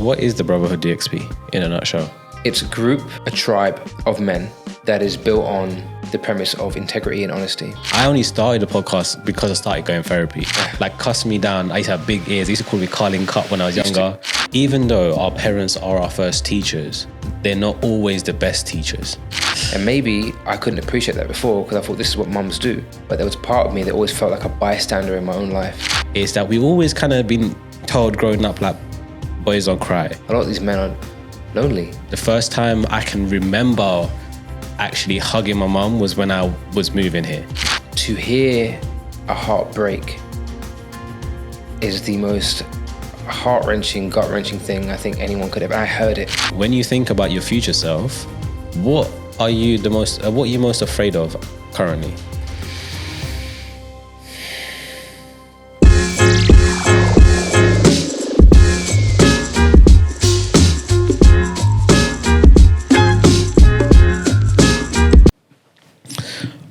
What is the Brotherhood DXP in a nutshell? It's a group, a tribe of men that is built on the premise of integrity and honesty. I only started the podcast because I started going therapy. Like, cuss me down. I used to have big ears. They used to call me Carling Cup when I was younger. Even though our parents are our first teachers, they're not always the best teachers. And maybe I couldn't appreciate that before because I thought this is what mums do. But there was part of me that always felt like a bystander in my own life. It's that we've always kind of been told growing up, like, boys don't cry. A lot of these men are lonely. The first time I can remember actually hugging my mum was when I was moving here. To hear a heartbreak is the most heart-wrenching, gut-wrenching thing I think anyone could ever. I heard it. When you think about your future self, what are you most afraid of currently?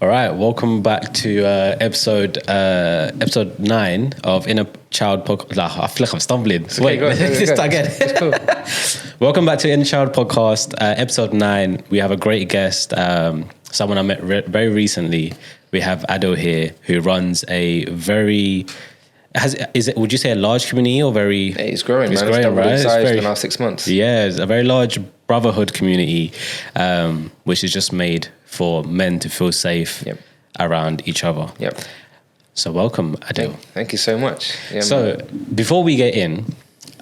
All right, welcome back to episode 9 of Inner Child Podcast. I feel like I'm stumbling. Okay, Wait, let's start again. Cool. Welcome back to Inner Child Podcast, episode 9. We have a great guest, someone I met very recently. We have Adil here, who runs a very... would you say a large community or very... It's growing, man. It's growing, right? It's in the last 6 months. Yeah, it's a very large Brotherhood community, which is just made for men to feel safe around each other. Yep. So welcome, Adil. Thank you so much. Yeah, so before we get in,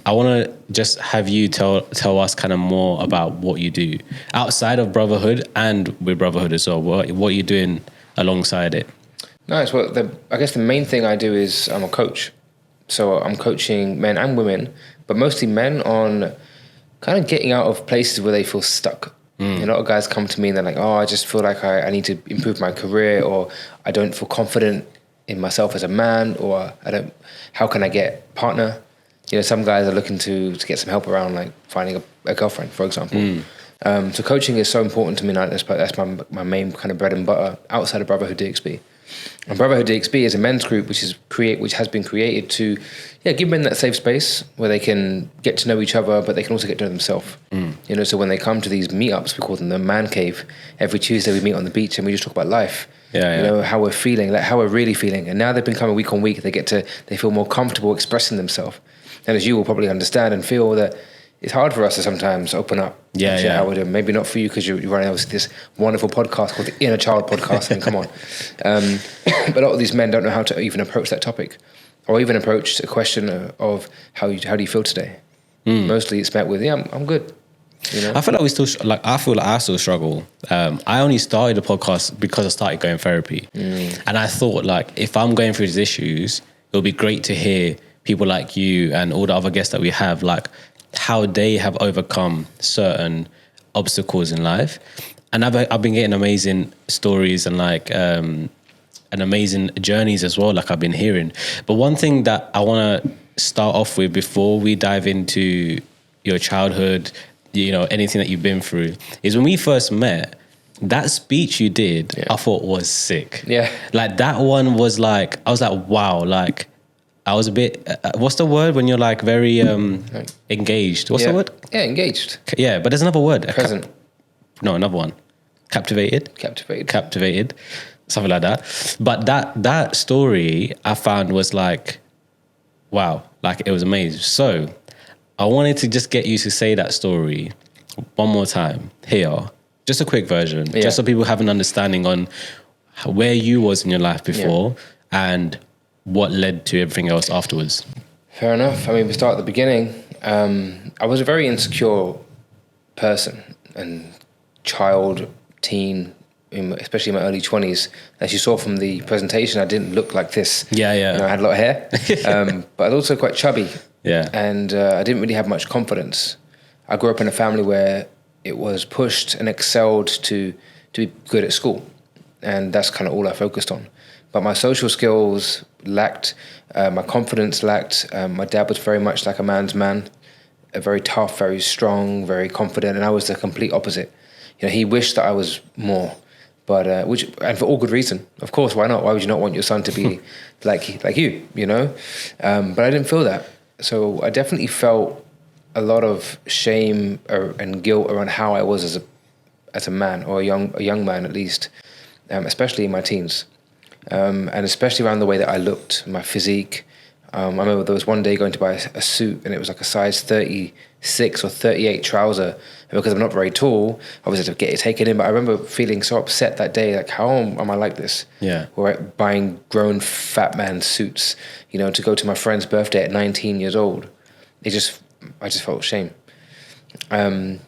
I want to just have you tell us kind of more about what you do outside of Brotherhood and with Brotherhood as well. What are you doing alongside it? Nice. Well, I guess the main thing I do is I'm a coach. So I'm coaching men and women, but mostly men on kind of getting out of places where they feel stuck. A lot of guys come to me and they're like, oh, I just feel like I need to improve my career, or I don't feel confident in myself as a man, or how can I get a partner? Some guys are looking to get some help around like finding a girlfriend, for example. So coaching is so important to me now. That's my main kind of bread and butter outside of Brotherhood DXB. And Brotherhood DXB is a men's group which has been created to give men that safe space where they can get to know each other, but they can also get to know themselves. So when they come to these meetups, we call them the man cave. Every Tuesday we meet on the beach and we just talk about life. How we're feeling, like how we're really feeling. And now they've been coming week on week. They feel more comfortable expressing themselves. And as you will probably understand and feel, that it's hard for us to sometimes open up. How we're doing. Maybe not for you because you're running obviously this wonderful podcast called the Inner Child Podcast. I mean, come on. But a lot of these men don't know how to even approach that topic, or even approach a question of how do you feel today. Mostly it's met with I'm good. I feel like I still struggle. I only started the podcast because I started going therapy, and I thought, like, if I'm going through these issues, it'll be great to hear people like you and all the other guests that we have, like, how they have overcome certain obstacles in life. And I've been getting amazing stories and and amazing journeys as well, like I've been hearing. But one thing that I want to start off with before we dive into your childhood, anything that you've been through, is when we first met, that speech you did, I thought was sick. Yeah. Like, that one was like, I was like, wow, like, I was a bit, what's the word when you're like very engaged? What's the word? Yeah, engaged. Yeah, but there's another word. Present. No, another one. Captivated. Something like that. But that story I found was like, wow, like, it was amazing. So I wanted to just get you to say that story one more time here. Just a quick version, just so people have an understanding on where you was in your life before and what led to everything else afterwards. Fair enough. I mean, we start at the beginning. I was a very insecure person and teen, especially in my early 20s. As you saw from the presentation, I didn't look like this. Yeah. I had a lot of hair, but I was also quite chubby. Yeah. And I didn't really have much confidence. I grew up in a family where it was pushed and excelled to be good at school. And that's kind of all I focused on. But my social skills lacked, my confidence lacked. My dad was very much like a man's man, very tough, very strong, very confident, and I was the complete opposite. He wished that I was more, but and for all good reason. Of course, why not? Why would you not want your son to be like you? But I didn't feel that. So I definitely felt a lot of shame and guilt around how I was as a man, or a young man at least, especially in my teens, and especially around the way that I looked, my physique. I remember there was one day going to buy a suit, and it was like a size 36 or 38 trouser. And because I'm not very tall, obviously to get it taken in. But I remember feeling so upset that day, like, how am I like this? Yeah. Or buying grown fat man suits, to go to my friend's birthday at 19 years old. I just felt shame. At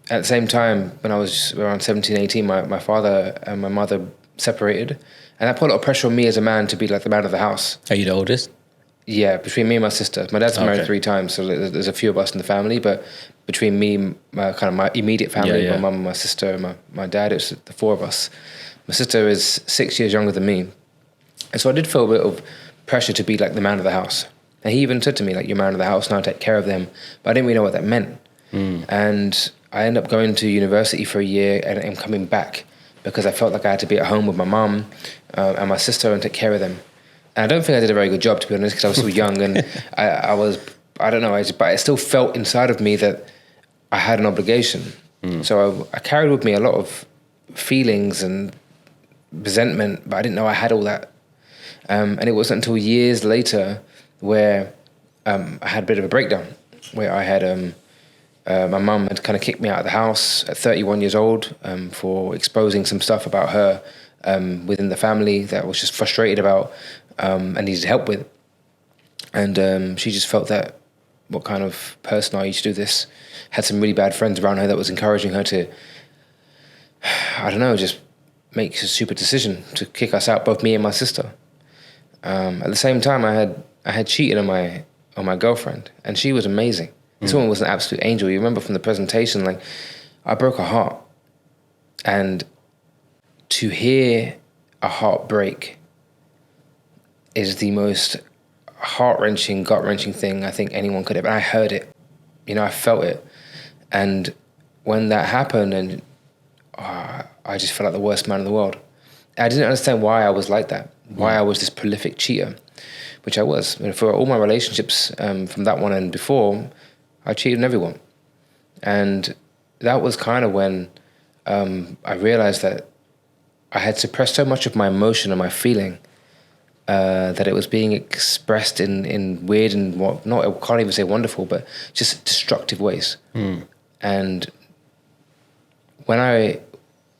the same time, when I was around 17, 18, my father and my mother separated. And that put a lot of pressure on me as a man to be like the man of the house. Are you the oldest? Yeah, between me and my sister. My dad's married 3 times, so there's a few of us in the family. But between me, my immediate family, my mum, my sister, and my dad, it's the 4 of us. My sister is 6 years younger than me. And so I did feel a bit of pressure to be like the man of the house. And he even said to me, like, you're man of the house, now take care of them. But I didn't really know what that meant. And I ended up going to university for a year and coming back because I felt like I had to be at home with my mum and my sister and take care of them. And I don't think I did a very good job, to be honest, because I was so young and I don't know, but it still felt inside of me that I had an obligation. So I carried with me a lot of feelings and resentment, but I didn't know I had all that. And it wasn't until years later where I had a bit of a breakdown, where I had my mum had kind of kicked me out of the house at 31 years old for exposing some stuff about her within the family that I was just frustrated about and needed help with. And she just felt that, what kind of person are you to do this? Had some really bad friends around her that was encouraging her to, I don't know, just make a stupid decision to kick us out, both me and my sister. At the same time, I had cheated on my girlfriend, and she was amazing. This woman was an absolute angel. You remember from the presentation, like, I broke her heart. And to hear a heart break is the most heart-wrenching, gut-wrenching thing I think anyone could have. And I heard it. I felt it. And when that happened, and I just felt like the worst man in the world. I didn't understand why I was like that, why I was this prolific cheater, which I was. For all my relationships from that one and before, I cheated on everyone. And that was kind of when I realized that I had suppressed so much of my emotion and my feeling that it was being expressed in weird and I can't even say wonderful, but just destructive ways. And when I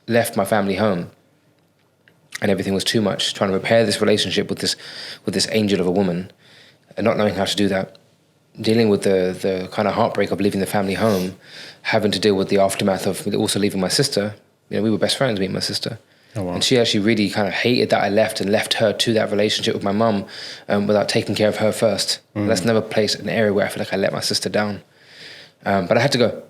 left my family home and everything was too much, trying to repair this relationship with this angel of a woman and not knowing how to do that, dealing with the kind of heartbreak of leaving the family home, having to deal with the aftermath of also leaving my sister. We were best friends, me and my sister. Oh, wow. And she actually really kind of hated that I left and left her to that relationship with my mum without taking care of her first. That's never an area where I feel like I let my sister down. But I had to go.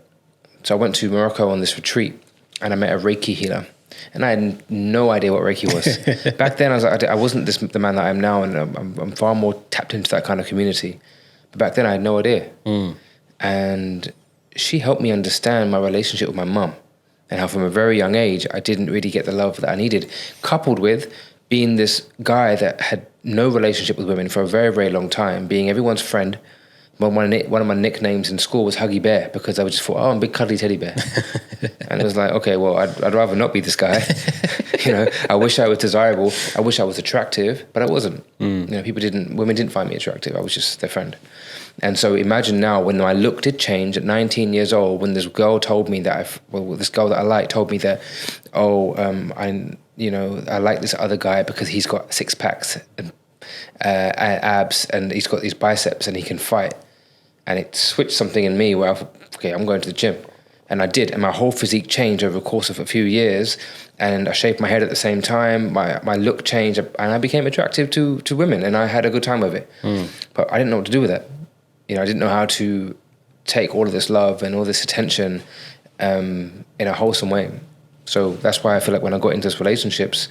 So I went to Morocco on this retreat and I met a Reiki healer. And I had no idea what Reiki was. Back then, I wasn't the man that I am now, and I'm far more tapped into that kind of community. But back then, I had no idea. And she helped me understand my relationship with my mum and how from a very young age, I didn't really get the love that I needed, coupled with being this guy that had no relationship with women for a very, very long time, being everyone's friend. One of my nicknames in school was Huggy Bear because I just thought, I'm a big cuddly teddy bear. And it was like, okay, well, I'd rather not be this guy. I wish I was desirable. I wish I was attractive, but I wasn't. Women didn't find me attractive. I was just their friend. And so imagine now when my look did change at 19 years old, when this girl told me that, this girl that I liked told me that, I like this other guy because he's got 6 packs and abs and he's got these biceps and he can fight. And it switched something in me where I thought, okay, I'm going to the gym. And I did. And my whole physique changed over the course of a few years. And I shaved my head at the same time. My look changed. And I became attractive to women. And I had a good time with it. But I didn't know what to do with it. I didn't know how to take all of this love and all this attention in a wholesome way. So that's why I feel like when I got into these relationships,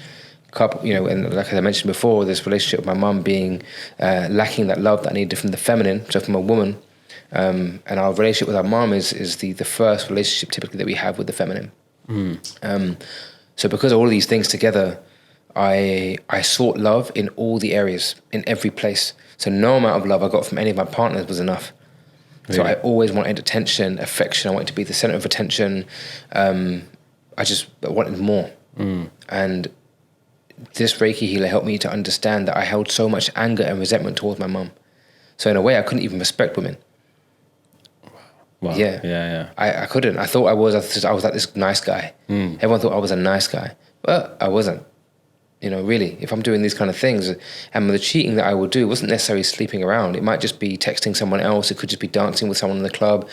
and like I mentioned before, this relationship with my mum being lacking that love that I needed from the feminine, so from a woman, and our relationship with our mum is the first relationship typically that we have with the feminine. So because of all of these things together, I sought love in all the areas, in every place. So no amount of love I got from any of my partners was enough. So I always wanted attention, affection. I wanted to be the center of attention. I just wanted more. And this Reiki healer helped me to understand that I held so much anger and resentment towards my mum. So in a way, I couldn't even respect women. Wow. Yeah. I couldn't. I thought I was like this nice guy. Everyone thought I was a nice guy, but I wasn't. You know, really, if I'm doing these kind of things, and the cheating that I would do wasn't necessarily sleeping around. It might just be texting someone else. It could just be dancing with someone in the club.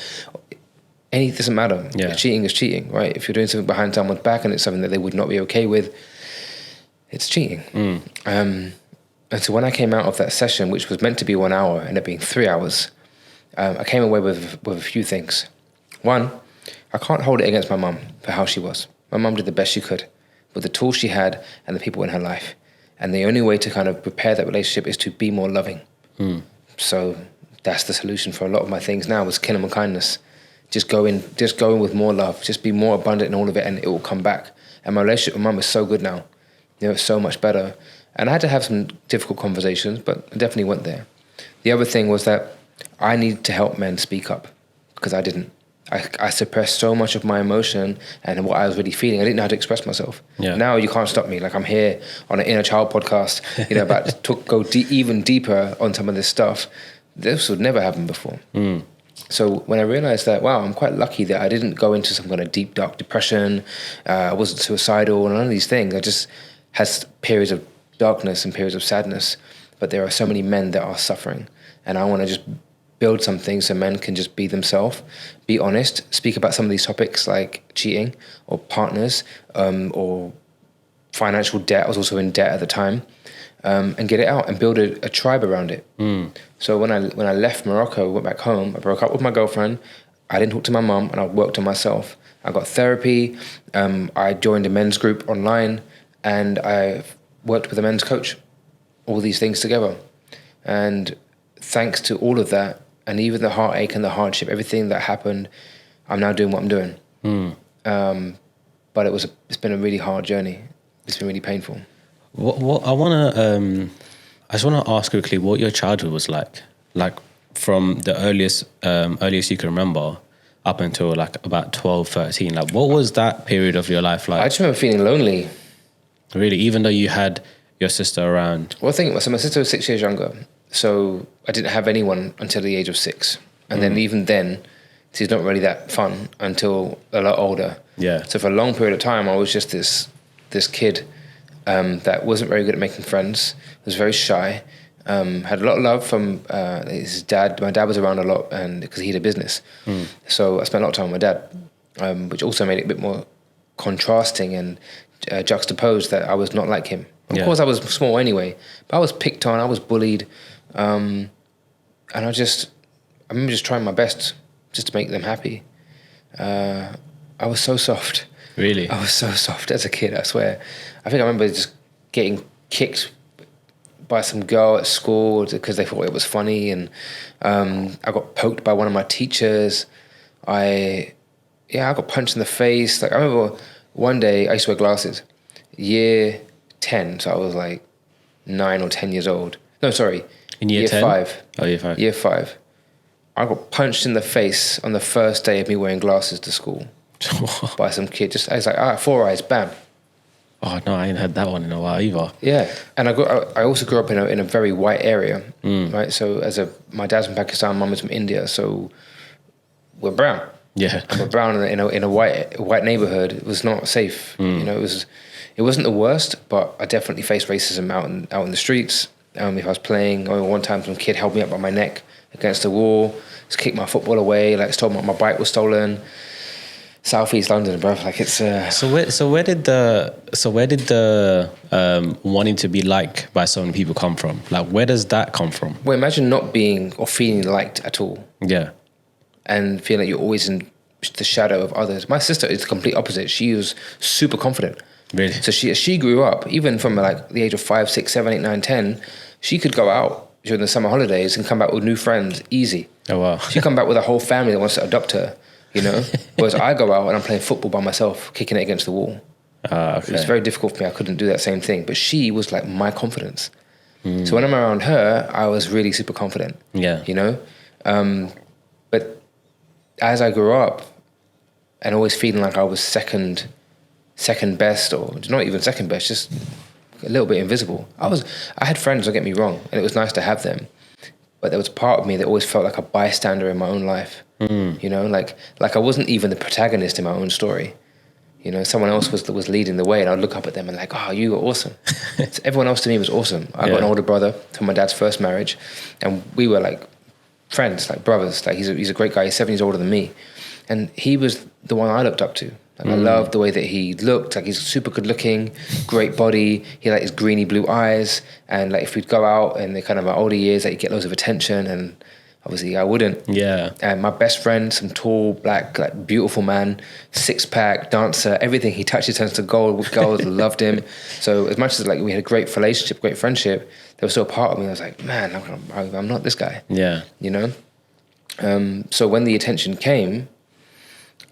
It doesn't matter. Yeah. Cheating is cheating, right? If you're doing something behind someone's back and it's something that they would not be okay with, it's cheating. And so when I came out of that session, which was meant to be 1 hour, ended up being 3 hours, I came away with a few things. One, I can't hold it against my mum for how she was. My mum did the best she could with the tools she had and the people in her life. And the only way to kind of repair that relationship is to be more loving. So that's the solution for a lot of my things now, was kingdom and kindness. Just go in with more love. Just be more abundant in all of it, and it will come back. And my relationship with mum is so good now. You know, it's so much better. And I had to have some difficult conversations, but I definitely went there. The other thing was that I needed to help men speak up, because I didn't. I suppressed so much of my emotion and what I was really feeling. I didn't know how to express myself. Yeah. Now you can't stop me. Like, I'm here on an inner child podcast, you know, about to go even deeper on some of this stuff. This would never happen before. So when I realized that, wow, I'm quite lucky that I didn't go into some kind of deep, dark depression. I wasn't suicidal and none of these things. I just had periods of darkness and periods of sadness. But there are so many men that are suffering. And I want to just build something so men can just be themselves, be honest, speak about some of these topics like cheating or partners or financial debt. I was also in debt at the time. And get it out and build a tribe around it. So when I left Morocco, went back home, I broke up with my girlfriend. I didn't talk to my mum, and I worked on myself. I got therapy. I joined a men's group online, and I worked with a men's coach. All these things together. And thanks to all of that, and even the heartache and the hardship, everything that happened, I'm now doing what I'm doing. But it's been a really hard journey. It's been really painful. What I just want to ask quickly what your childhood was like from the earliest you can remember up until like about 12, 13. Like, what was that period of your life like? I just remember feeling lonely. Really, even though you had your sister around? Well, so my sister was 6 years younger, so I didn't have anyone until the age of 6. And then even then, she's not really that fun until a lot older. Yeah. So for a long period of time, I was just this kid that wasn't very good at making friends, was very shy, had a lot of love from his dad. My dad was around a lot, and because he had a business. So I spent a lot of time with my dad, which also made it a bit more contrasting and juxtaposed that I was not like him. Of course, I was small anyway, but I was picked on, I was bullied, and I remember just trying my best just to make them happy. I was so soft. Really? I was so soft as a kid, I swear. I think I remember just getting kicked by some girl at school because they thought it was funny, and I got poked by one of my teachers. I got punched in the face. Like, I remember one day I used to wear glasses. Year 10, so I was like 9 or 10 years old. No, sorry. In year 10? 5. Oh, year 5. Year 5. I got punched in the face on the first day of me wearing glasses to school by some kid. Just, I was like, 4 eyes, bam. Oh no, I ain't had that one in a while either. Yeah, and I also grew up in a very white area, right? So my dad's from Pakistan, mum is from India, so we're brown. Yeah, and we're brown in a white neighborhood. It was not safe. You know, it wasn't the worst, but I definitely faced racism out in the streets. If I was playing, or one time some kid held me up by my neck against the wall, just kicked my football away, like told me my bike was stolen. Southeast London, bro. Like, it's. So where did the wanting to be liked by so many people come from? Like, where does that come from? Well, imagine not being or feeling liked at all. Yeah. And feeling like you're always in the shadow of others. My sister is the complete opposite. She was super confident. Really? So she grew up, even from like the age of 5, 6, 7, 8, 9, 10, she could go out during the summer holidays and come back with new friends, easy. Oh, wow. She'd come back with a whole family that wants to adopt her, you know? Whereas I go out and I'm playing football by myself, kicking it against the wall. Okay. It was very difficult for me. I couldn't do that same thing. But she was like my confidence. So when I'm around her, I was really super confident. Yeah. You know? But as I grew up and always feeling like I was second best, or not even second best, just a little bit invisible. I had friends, don't get me wrong, and it was nice to have them. But there was part of me that always felt like a bystander in my own life. You know, like I wasn't even the protagonist in my own story. You know, someone else was leading the way, and I'd look up at them and like, oh, you were awesome. So everyone else to me was awesome. I got an older brother from my dad's first marriage, and we were like friends, like brothers. Like he's a great guy. He's 7 years older than me, and he was the one I looked up to. Like I loved the way that he looked. Like he's super good looking, great body. He had like his greeny blue eyes, and like if we'd go out in the kind of my older years, like he'd get loads of attention, and obviously I wouldn't. Yeah. And my best friend, some tall, black, like beautiful man, 6-pack, dancer, everything he touches turns to gold. Girls loved him. So as much as like we had a great relationship, great friendship, there was still a part of me that was like, man, I'm not this guy. Yeah. You know? So when the attention came,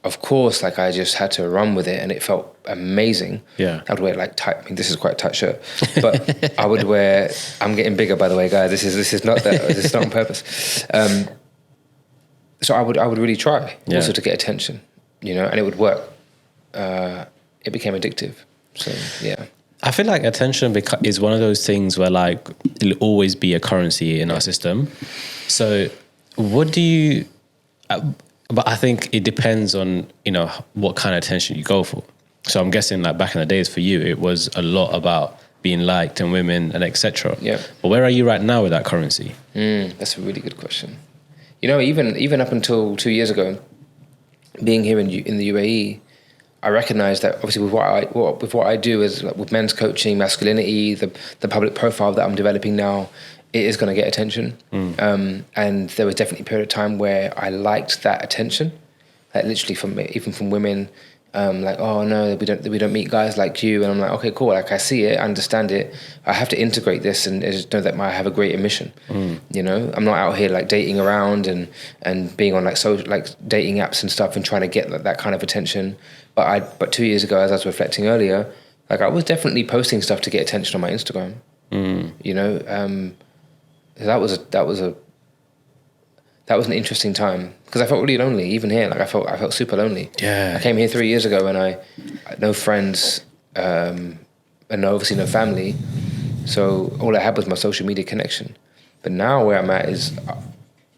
of course, like I just had to run with it, and it felt amazing. Yeah. I would wear like tight. I mean, this is quite a tight shirt, but I would wear. I'm getting bigger, by the way, guys. This is not that. This is not on purpose. So I would really try also to get attention, you know, and it would work. It became addictive. So yeah. I feel like attention is one of those things where like it'll always be a currency in our system. So what do you? But I think it depends on, you know, what kind of attention you go for. So I'm guessing like back in the days for you, it was a lot about being liked and women and etc. Yeah. But where are you right now with that currency? That's a really good question. You know, even up until 2 years ago, being here in the UAE, I recognized that obviously with what I do is like with men's coaching, masculinity, the public profile that I'm developing now, it is going to get attention. And there was definitely a period of time where I liked that attention, like literally even from women, like, oh no, we don't meet guys like you. And I'm like, okay, cool. Like I see it, I understand it. I have to integrate this and just know that I have a great mission. You know, I'm not out here like dating around and being on like dating apps and stuff and trying to get that kind of attention. But 2 years ago, as I was reflecting earlier, like I was definitely posting stuff to get attention on my Instagram. You know, that was an interesting time because I felt really lonely. Even here, like I felt super lonely. Yeah. I came here 3 years ago and I had no friends, and obviously no family. So all I had was my social media connection. But now where I'm at is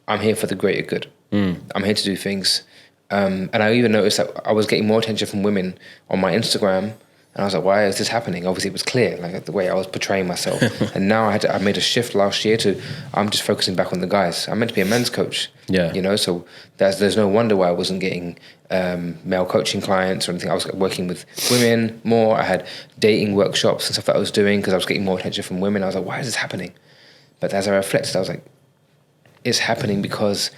I'm here for the greater good. I'm here to do things. And I even noticed that I was getting more attention from women on my Instagram. And I was like, why is this happening? Obviously, it was clear, like the way I was portraying myself. And now I made a shift last year to, I'm just focusing back on the guys. I'm meant to be a men's coach. Yeah. You know, so there's no wonder why I wasn't getting male coaching clients or anything. I was working with women more. I had dating workshops and stuff that I was doing because I was getting more attention from women. I was like, why is this happening? But as I reflected, I was like, it's happening because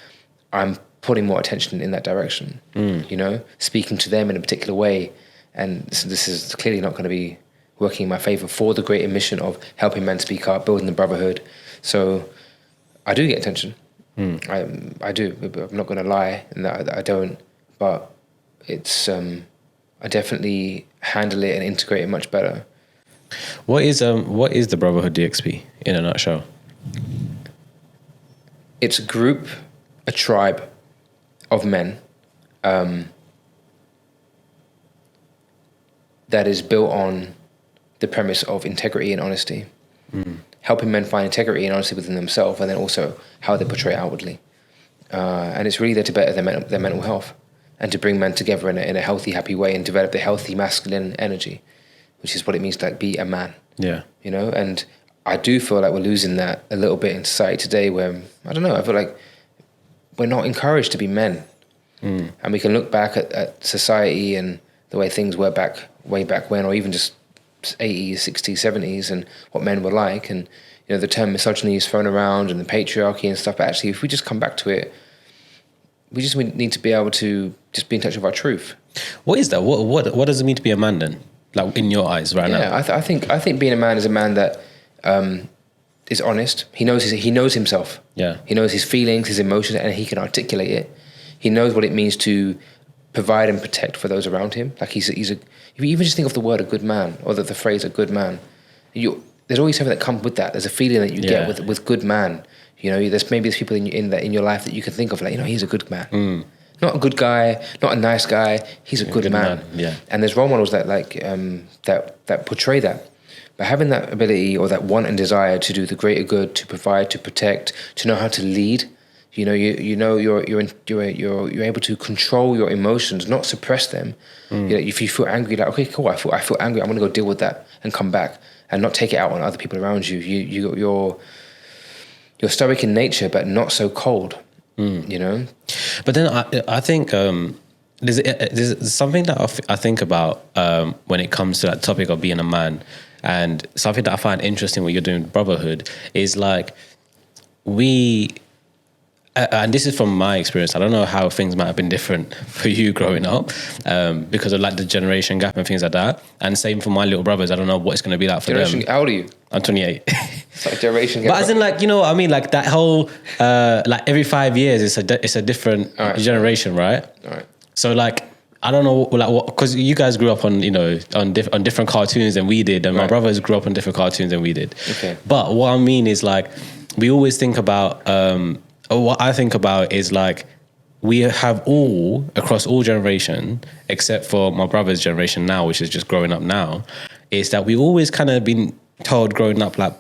I'm putting more attention in that direction. You know, speaking to them in a particular way. And this is clearly not going to be working in my favor for the greater mission of helping men speak up, building the brotherhood. So I do get attention. I do. I'm not going to lie in that I don't. But it's I definitely handle it and integrate it much better. What is the Brotherhood DXP in a nutshell? It's a group, a tribe of men. That is built on the premise of integrity and honesty. Helping men find integrity and honesty within themselves, and then also how they portray outwardly. And it's really there to better their mental health and to bring men together in a healthy, happy way and develop the healthy masculine energy, which is what it means to like be a man. Yeah. You know, and I do feel like we're losing that a little bit in society today where, I don't know, I feel like we're not encouraged to be men. And we can look back at society and the way things were way back when, or even just 80s, 60s, 70s, and what men were like. And, you know, the term misogyny is thrown around and the patriarchy and stuff. But actually, if we just come back to it, we need to be able to just be in touch with our truth. What is that? What does it mean to be a man then? Like in your eyes right now? Yeah, I think being a man is a man that is honest. He knows himself. Yeah. He knows his feelings, his emotions, and he can articulate it. He knows what it means to provide and protect for those around him. Like he's a. If you even just think of the word "a good man" or the phrase "a good man," there's always something that comes with that. There's a feeling that you Yeah. get with good man. You know, there's people in your life that you can think of, like, you know, he's a good man. Not a good guy, not a nice guy. He's a good man. Yeah. And there's role models that that portray that. But having that ability or that want and desire to do the greater good, to provide, to protect, to know how to lead, you know, you're able to control your emotions, not suppress them. You know, if you feel angry, like, okay, cool, I feel angry, I'm gonna go deal with that and come back and not take it out on other people around you. You're stoic in nature, but not so cold. You know. But then I think there's something that I think about when it comes to that topic of being a man, and something that I find interesting what you're doing with Brotherhood is like and this is from my experience. I don't know how things might have been different for you growing up because of like the generation gap and things like that. And same for my little brothers. I don't know what it's going to be like for them. How old are you? I'm 28. It's like generation gap. But as in, like, you know what I mean? Like that whole, like every 5 years, it's a different generation, right? All right. So like, I don't know, like what, because you guys grew up on, you know, on different cartoons than we did, and my brothers grew up on different cartoons than we did. Okay. But what I mean is like, we always think about, or what I think about is like, we have all, across all generation, except for my brother's generation now, which is just growing up now, is that we always kind of been told growing up, like,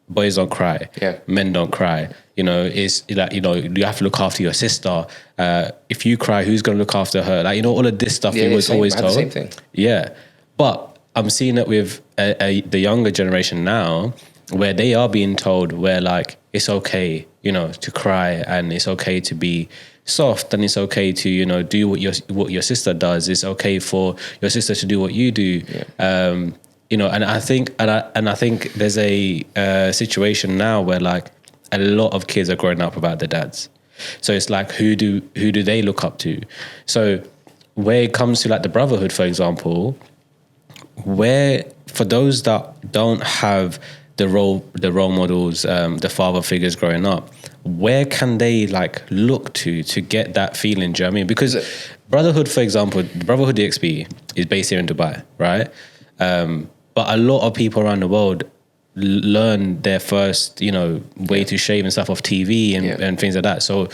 boys don't cry, men don't cry. You know, it's like, you know, you have to look after your sister. If you cry, who's going to look after her? Like, you know, all of this stuff we was always told. The same thing. Yeah. But I'm seeing it with the younger generation now, where they are being told where like, it's okay, you know, to cry, and it's okay to be soft, and it's okay to, you know, do what your sister does. It's okay for your sister to do what you do. Yeah. You know, and I think there's a situation now where like a lot of kids are growing up without their dads. So it's like, who do they look up to? So where it comes to like the Brotherhood, for example, where for those that don't have the role models, the father figures growing up, where can they like look to get that feeling? Do you know what I mean? Because Brotherhood, for example, Brotherhood DXB is based here in Dubai, right? But a lot of people around the world learn their first, you know, way to shave and stuff off TV and things like that. So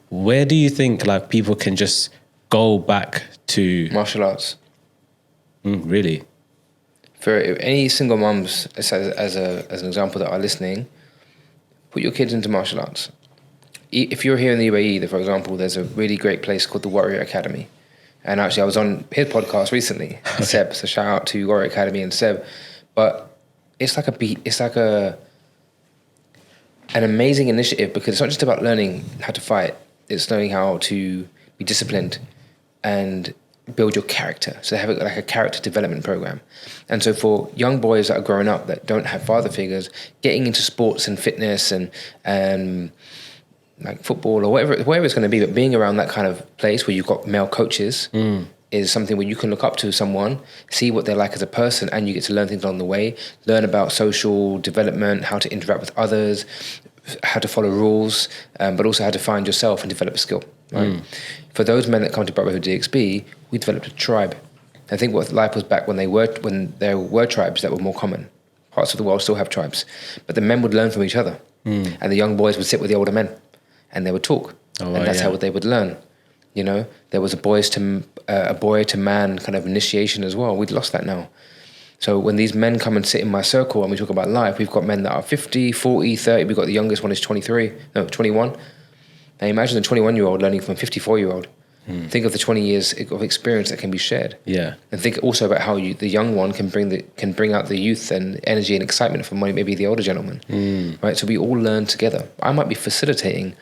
where do you think like people can just go back to martial arts? Really? For any single mums, as an example that are listening, put your kids into martial arts. If you're here in the UAE, for example, there's a really great place called the Warrior Academy. And actually, I was on his podcast recently, Seb. So shout out to Warrior Academy and Seb. But it's like an amazing initiative, because it's not just about learning how to fight. It's learning how to be disciplined and build your character. So they have like a character development program. And so for young boys that are growing up that don't have father figures, getting into sports and fitness and like football or whatever it's going to be, but being around that kind of place where you've got male coaches is something where you can look up to someone, see what they're like as a person, and you get to learn things along the way, learn about social development, how to interact with others, how to follow rules, but also how to find yourself and develop a skill. Right? For those men that come to Brotherhood DXB, we developed a tribe. I think what life was back when there were tribes that were more common. Parts of the world still have tribes, but the men would learn from each other, and the young boys would sit with the older men, and they would talk, and that's how they would learn. You know, there was a boy to man kind of initiation as well. We'd lost that now. So when these men come and sit in my circle and we talk about life, we've got men that are 50, 40, 30. We've got the youngest one is 21. Now imagine the 21-year-old learning from a 54-year-old. Think of the 20 years of experience that can be shared. Yeah. And think also about how the young one can bring out the youth and energy and excitement from maybe the older gentleman. Right? So we all learn together. I might be facilitating,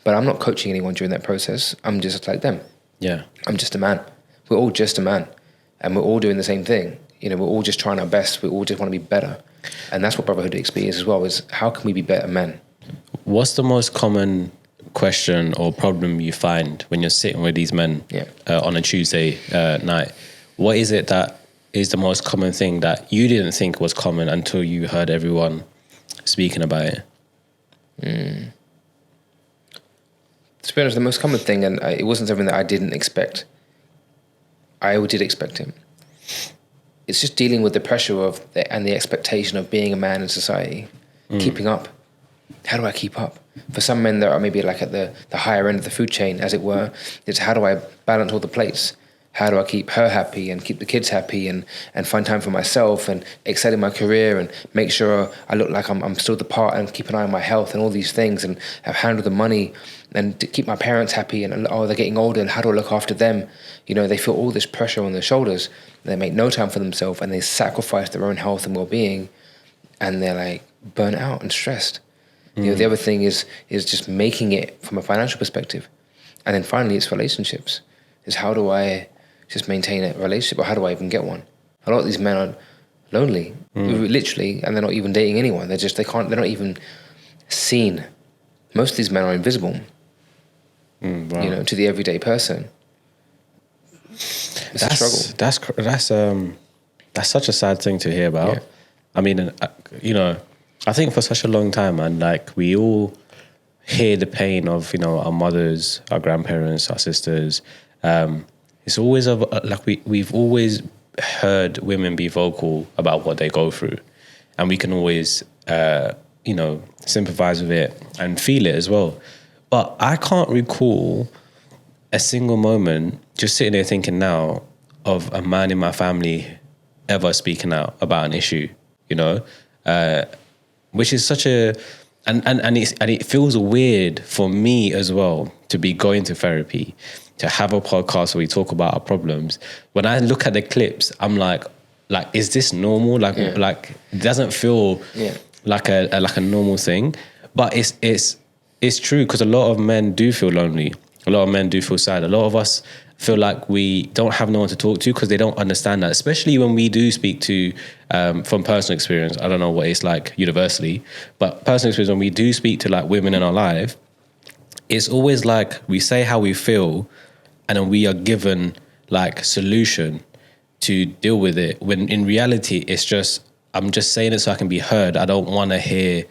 but I'm not coaching anyone during that process. I'm just like them. Yeah. I'm just a man. We're all just a man. And we're all doing the same thing. You know, we're all just trying our best. We all just want to be better. And that's what Brotherhood XP is as well, is how can we be better men? What's the most common question or problem you find when you're sitting with these men on a Tuesday night? What is it that is the most common thing that you didn't think was common until you heard everyone speaking about it? To be honest, the most common thing, and it wasn't something that I didn't expect. I did expect him. it's just dealing with the pressure of and the expectation of being a man in society, keeping up. How do I keep up? For some men that are maybe like at the higher end of the food chain, as it were, it's how do I balance all the plates? How do I keep her happy and keep the kids happy and find time for myself and excel in my career and make sure I look like I'm still the part and keep an eye on my health and all these things and handle the money and to keep my parents happy and they're getting older and how do I look after them? You know, they feel all this pressure on their shoulders. They make no time for themselves and they sacrifice their own health and well-being and they're like burnt out and stressed. You know, the other thing is just making it from a financial perspective. And then finally it's relationships. Is how do I just maintain a relationship, or how do I even get one? A lot of these men are lonely, literally, and they're not even dating anyone. They're not even seen. Most of these men are invisible, Wow. you know, to the everyday person. It's a struggle. That's such a sad thing to hear about. Yeah. I mean, you know, I think for such a long time, and like we all hear the pain of, you know, our mothers, our grandparents, our sisters. It's always like we've always heard women be vocal about what they go through, and we can always you know, sympathize with it and feel it as well. But I can't recall a single moment just sitting there thinking now of a man in my family ever speaking out about an issue, you know, which is such a and it feels weird for me as well to be going to therapy, to have a podcast where we talk about our problems. When I look at the clips, I'm like, is this normal? Like it doesn't feel like a normal thing. But it's true, because a lot of men do feel lonely. A lot of men do feel sad. A lot of us feel like we don't have no one to talk to because they don't understand that. Especially when we do speak to, from personal experience, I don't know what it's like universally, but personal experience, when we do speak to like women in our life, it's always like we say how we feel and then we are given like solution to deal with it. When in reality, it's just, I'm just saying it so I can be heard. I don't want to hear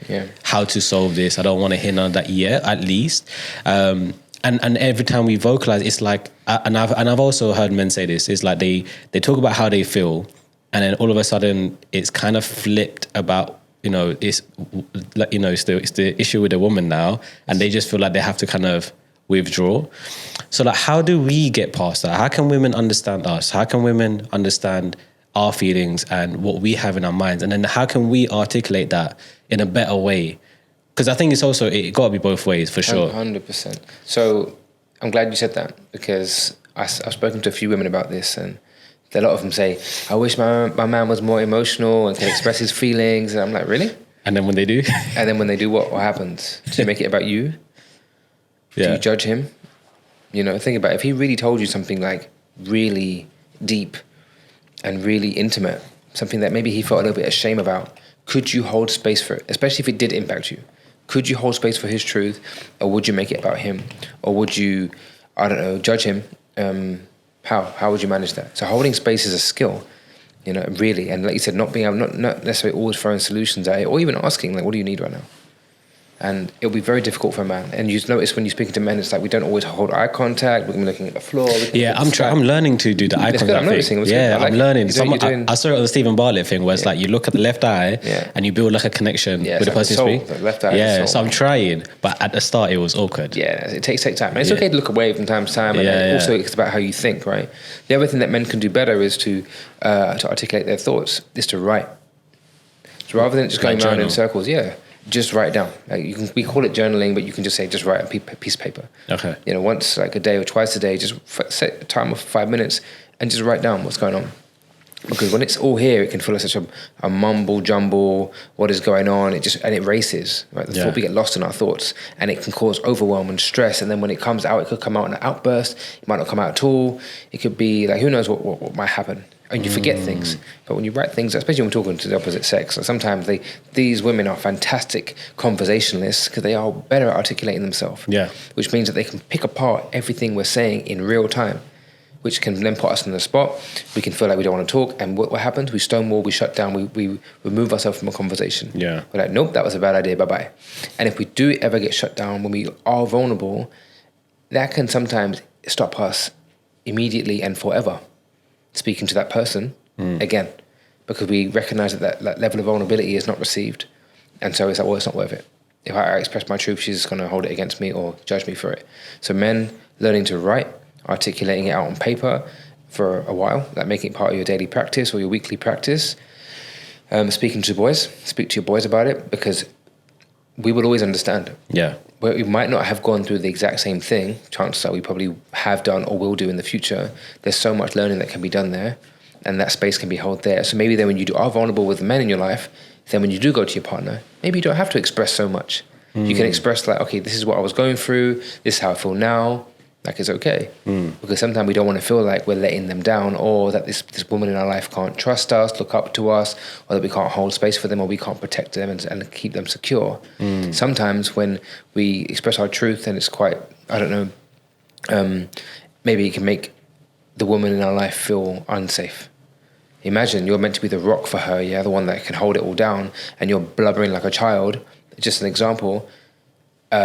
how to solve this. I don't want to hear none of that yet, at least. And every time we vocalize, it's like, and I've also heard men say this, it's like they talk about how they feel, and then all of a sudden it's kind of flipped about, you know, it's the issue with the woman now, and they just feel like they have to kind of withdraw. So like, how do we get past that? How can women understand us? How can women understand our feelings and what we have in our minds? And then how can we articulate that in a better way? Because I think it's also, it got to be both ways, for sure. 100%. So I'm glad you said that, because I've spoken to a few women about this, and a lot of them say, I wish my man was more emotional and can express his feelings. And I'm like, really? And then when they do? And then when they do, what happens? Do you make it about you? Yeah. Do you judge him? You know, think about it. If he really told you something like really deep and really intimate, something that maybe he felt a little bit ashamed about, could you hold space for it? Especially if it did impact you. Could you hold space for his truth, or would you make it about him? Or would you, I don't know, judge him? How would you manage that? So holding space is a skill, you know, really. And like you said, not necessarily always throwing solutions at it, or even asking, like, what do you need right now? And it'll be very difficult for a man. And you notice when you're speaking to men, it's like we don't always hold eye contact. We're looking at the floor. Yeah, I'm learning to do the eye contact I'm noticing. I'm learning. I saw it on the Stephen Bartlett thing, where it's like you look at the left eye and you build like a connection with the person speaking. The left eye. Yeah, so I'm trying, but at the start it was awkward. Yeah, it takes time. And it's okay to look away from time to time. And also it's about how you think, right? The other thing that men can do better is to articulate their thoughts, is to write. So rather than just going around in circles, just write down. Like we call it journaling, but you can just say, just write a piece of paper. Okay. You know, once like a day or twice a day, just set a time of 5 minutes and just write down what's going on. Because when it's all here, it can feel like such a mumble jumble. What is going on? And it races. Right, we get lost in our thoughts, and it can cause overwhelm and stress. And then when it comes out, it could come out in an outburst. It might not come out at all. It could be like, who knows what might happen. And you forget things. But when you write things, especially when we're talking to the opposite sex, sometimes these women are fantastic conversationalists because they are better at articulating themselves. Yeah. Which means that they can pick apart everything we're saying in real time, which can then put us on the spot. We can feel like we don't want to talk. And what happens? We stonewall, we shut down, we remove ourselves from a conversation. Yeah. We're like, nope, that was a bad idea, bye-bye. And if we do ever get shut down when we are vulnerable, that can sometimes stop us immediately and forever speaking to that person again. because we recognize that level of vulnerability is not received. And so it's like, well, it's not worth it. If I express my truth, she's going to hold it against me or judge me for it. So men learning to write, articulating it out on paper for a while, like making it part of your daily practice or your weekly practice. Speak to your boys about it, because we will always understand. Yeah. Where we might not have gone through the exact same thing, chances are we probably have done or will do in the future. There's so much learning that can be done there, and that space can be held there. So maybe then when are vulnerable with men in your life, then when you do go to your partner, maybe you don't have to express so much. You can express like, okay, this is what I was going through, this is how I feel now, like it's okay. Because sometimes we don't want to feel like we're letting them down, or that this woman in our life can't trust us, look up to us, or that we can't hold space for them, or we can't protect them and keep them secure. Sometimes when we express our truth, and it's quite, I don't know, maybe it can make the woman in our life feel unsafe. Imagine you're meant to be the rock for her, the one that can hold it all down, and you're blubbering like a child. Just an example.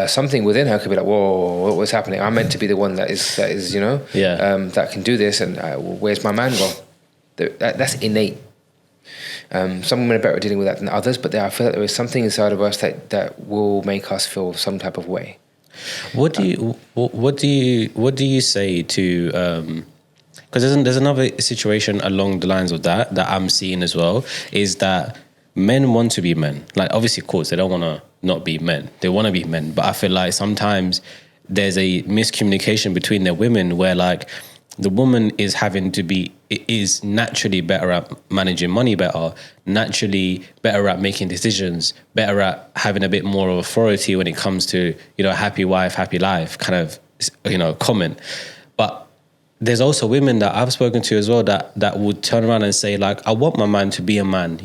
Something within her could be like, whoa, what's happening? I'm meant to be the one that is that can do this, and where's my man gone? That's innate. Some women are better at dealing with that than others, but I feel like there is something inside of us that will make us feel some type of way. What do you say to? Because there's another situation along the lines of that I'm seeing as well, is that men want to be men. Like, obviously, of course, they don't want to not be men. They want to be men. But I feel like sometimes there's a miscommunication between their women where, like, the woman is is naturally better at managing money better, naturally better at making decisions, better at having a bit more of authority when it comes to, happy wife, happy life kind of, comment. But there's also women that I've spoken to as well that would turn around and say, like, I want my man to be a man,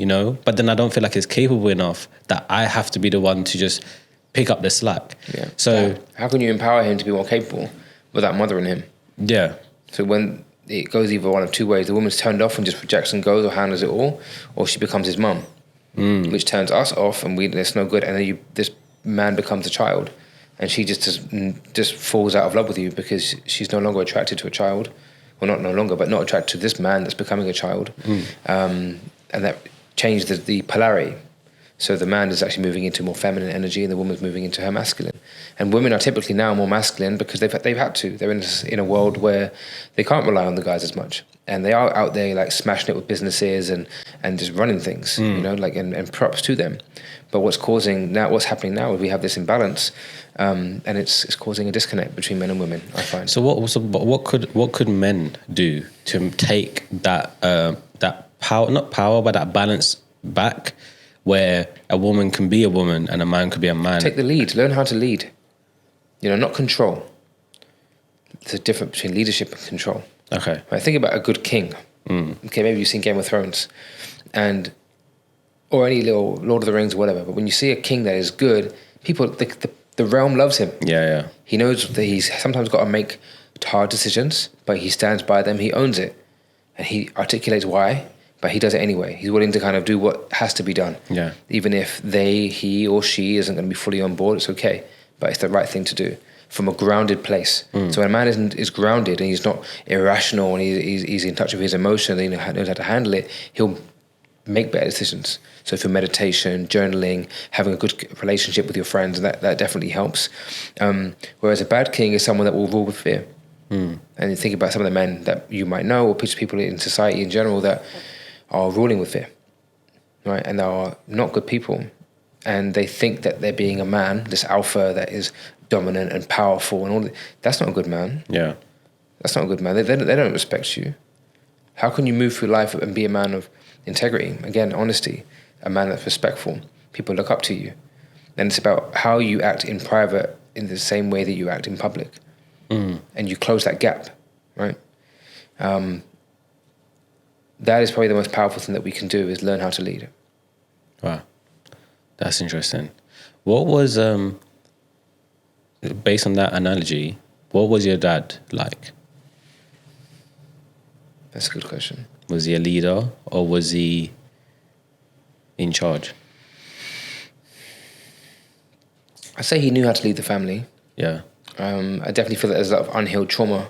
but then I don't feel like he's capable enough that I have to be the one to just pick up the slack. Yeah. So how can you empower him to be more capable without mothering him? Yeah. So when it goes either one of two ways, the woman's turned off and just rejects and goes or handles it all, or she becomes his mum, which turns us off, and it's no good. And then this man becomes a child. And she just falls out of love with you because she's no longer attracted to a child. Well, not no longer, but not attracted to this man that's becoming a child. And that changed the polarity. So the man is actually moving into more feminine energy, and the woman's moving into her masculine. And women are typically now more masculine because they've had to. They're in a world where they can't rely on the guys as much. And they are out there like smashing it with businesses and just running things, and props to them. But what's happening now is we have this imbalance, and it's causing a disconnect between men and women, I find. So what could men do to take that power, not power, but that balance back, where a woman can be a woman and a man could be a man? Take the lead. Learn how to lead. Not control. There's a difference between leadership and control. Okay. Right, think about a good king. Okay, maybe you've seen Game of Thrones, or any little Lord of the Rings or whatever. But when you see a king that is good, people, the realm loves him. Yeah. He knows that he's sometimes got to make hard decisions, but he stands by them. He owns it, and he articulates why. But he does it anyway. He's willing to kind of do what has to be done. Yeah. Even if he or she isn't going to be fully on board, it's okay. But it's the right thing to do from a grounded place. So when a man is grounded and he's not irrational and he's in touch with his emotion and he knows how to handle it, he'll make better decisions. So through meditation, journaling, having a good relationship with your friends, that definitely helps. Whereas a bad king is someone that will rule with fear. And you think about some of the men that you might know, or people in society in general that are ruling with fear, right? And they are not good people. And they think that they're being a man, this alpha that is dominant and powerful and all that. That's not a good man. Yeah. That's not a good man. They don't respect you. How can you move through life and be a man of integrity? Again, honesty. A man that's respectful. People look up to you. And it's about how you act in private in the same way that you act in public. And you close that gap, right? That is probably the most powerful thing that we can do, is learn how to lead. Wow. That's interesting. What was, based on that analogy, what was your dad like? That's a good question. Was he a leader or was he in charge? I say he knew how to lead the family. Yeah. I definitely feel that there's a lot of unhealed trauma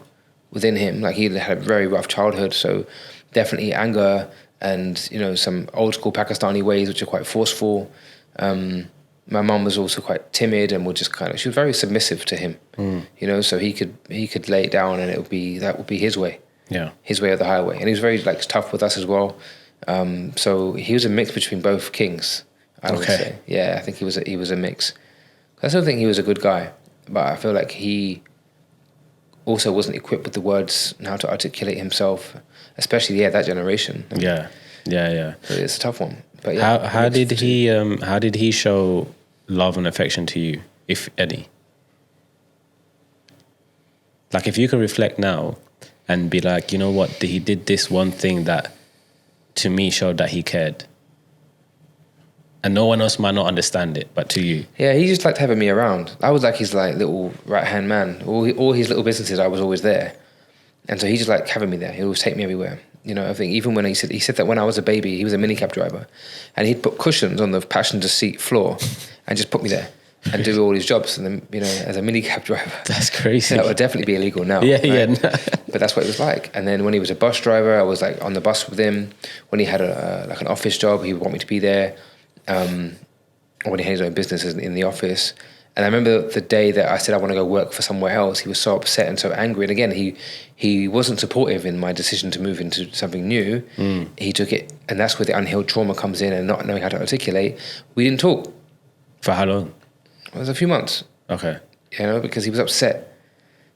within him. Like, he had a very rough childhood, so definitely anger and, you know, some old school Pakistani ways, which are quite forceful. My mum was also quite timid and would just she was very submissive to him, you know, so he could lay it down and that would be his way. Yeah. His way or the highway. And he was very like tough with us as well. So he was a mix between both kings, I would say. Yeah, I think he was a mix. I still think he was a good guy, but I feel like he also wasn't equipped with the words and how to articulate himself, especially that generation. Yeah. So it's a tough one. But yeah, how did he show love and affection to you, if any? Like, if you can reflect now and be like, you know what, he did this one thing that to me showed that he cared, and no one else might not understand it, but to you. Yeah, he just liked having me around. I was like his like little right-hand man. All his little businesses, I was always there. And so he just liked having me there. He'd always take me everywhere. You know, I think even when he said that when I was a baby, he was a minicab driver, and he'd put cushions on the passenger seat floor and just put me there and do all his jobs. And then, you know, as a minicab driver. That's crazy. That would definitely be illegal now. Yeah, right? yeah. But that's what it was like. And then when he was a bus driver, I was like on the bus with him. When he had like an office job, he would want me to be there. Or when he had his own business in the office. And I remember the day that I said I want to go work for somewhere else, he was so upset and so angry. And again, he wasn't supportive in my decision to move into something new. He took it, and that's where the unhealed trauma comes in, and not knowing how to articulate. We didn't talk. For how long? It was a few months. Okay. You know, because he was upset.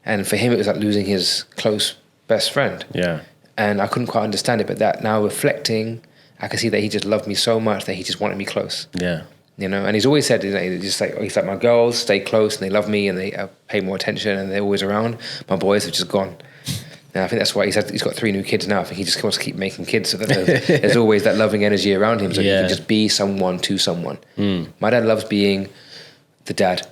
And for him, it was like losing his close best friend. Yeah. And I couldn't quite understand it, but that now reflecting, I could see that he just loved me so much that he just wanted me close. Yeah. You know, and he's always said, you know, he's like my girls stay close and they love me and they pay more attention and they're always around. My boys have just gone. And I think that's why he's got 3 new kids now. I think he just wants to keep making kids so that there's always that loving energy around him, so he can just be someone to someone. My dad loves being the dad,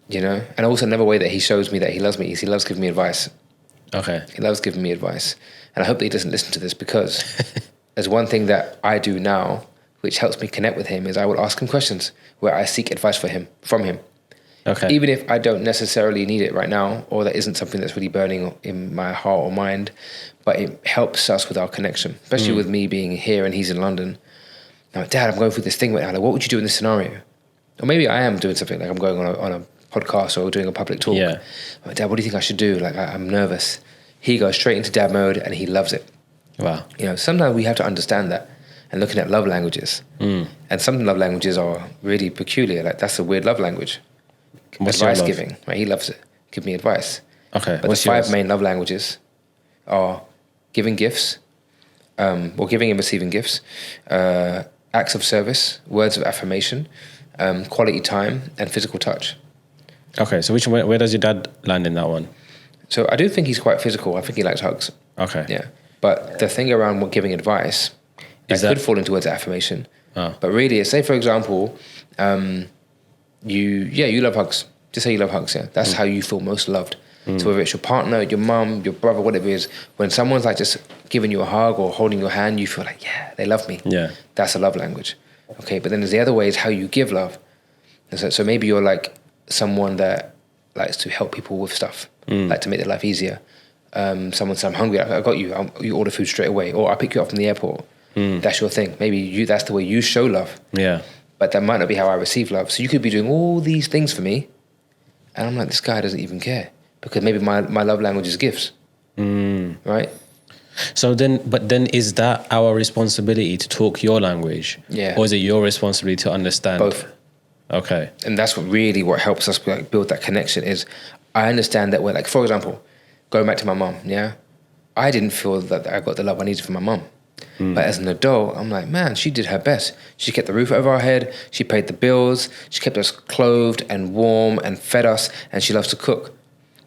you know, and also another way that he shows me that he loves me is he loves giving me advice. Okay. He loves giving me advice. And I hope that he doesn't listen to this, because there's one thing that I do now which helps me connect with him is I will ask him questions where I seek advice from him. Okay. Even if I don't necessarily need it right now, or that isn't something that's really burning in my heart or mind, but it helps us with our connection, especially with me being here and he's in London. I'm like, Dad, I'm going through this thing right now. Like, what would you do in this scenario? Or maybe I am doing something, like I'm going on a podcast or doing a public talk. Yeah. I'm like, Dad, what do you think I should do? Like, I'm nervous. He goes straight into dad mode and he loves it. Wow. You know, sometimes we have to understand that. And looking at love languages. And some love languages are really peculiar. Like, that's a weird love language. What's advice your love? giving, right? He loves it. Give me advice. Okay. But What's the 5 yours? main love languages are giving gifts, or giving and receiving gifts, acts of service, words of affirmation, quality time, and physical touch. Okay, so where does your dad land in that one? So I do think he's quite physical. I think he likes hugs. Okay. Yeah. But the thing around giving advice, Is that that- could fall into words of affirmation. Oh. But really, say for example, you love hugs. Just say you love hugs, yeah. That's how you feel most loved. So whether it's your partner, your mum, your brother, whatever it is, when someone's like just giving you a hug or holding your hand, you feel like, yeah, they love me. Yeah. That's a love language. Okay, but then there's the other way is how you give love. And so maybe you're like someone that likes to help people with stuff, like to make their life easier. Someone says, I'm hungry, I got you. You order food straight away. Or I pick you up from the airport. That's your thing. Maybe that's the way you show love. Yeah. But that might not be how I receive love. So you could be doing all these things for me, and I'm like, this guy doesn't even care. Because maybe my love language is gifts. Right? So then is that our responsibility to talk your language? Yeah. Or is it your responsibility to understand? Both. Okay. And that's what helps us like build that connection is I understand that we're like, for example, going back to my mum, yeah? I didn't feel that I got the love I needed from my mum. But as an adult, I'm like, man, she did her best. She kept the roof over our head. She paid the bills. She kept us clothed and warm and fed us. And she loves to cook.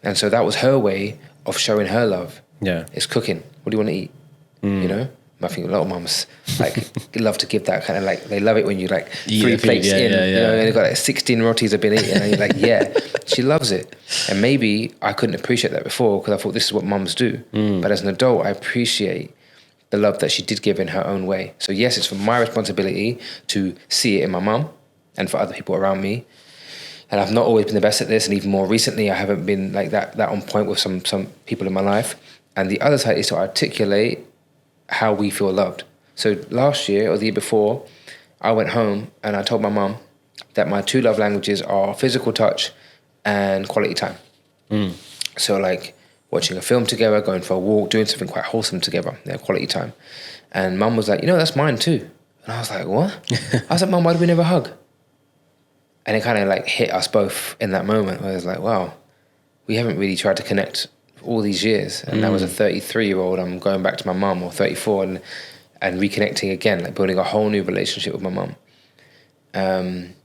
And so that was her way of showing her love. Yeah. It's cooking. What do you want to eat? You know? I think a lot of mums like love to give that kind of like, they love it when you like Eat 3 the food, plates yeah, in, yeah, you know, yeah. and they've got like 16 rotis have been eaten. And you're like, yeah, she loves it. And maybe I couldn't appreciate that before because I thought this is what mums do. But as an adult, I appreciate the love that she did give in her own way. So yes, it's for my responsibility to see it in my mum and for other people around me. And I've not always been the best at this, and even more recently, I haven't been like that on point with some people in my life. And the other side is to articulate how we feel loved. So last year or the year before, I went home and I told my mum that my 2 love languages are physical touch and quality time. So like watching a film together, going for a walk, doing something quite wholesome together, quality time. And mum was like, that's mine too. And I was like, what? I was like, Mum, why do we never hug? And it kind of like hit us both in that moment. I was like, wow, we haven't really tried to connect all these years. And now as a 33-year-old, I'm going back to my mum, or 34, and reconnecting again, like building a whole new relationship with my mum. And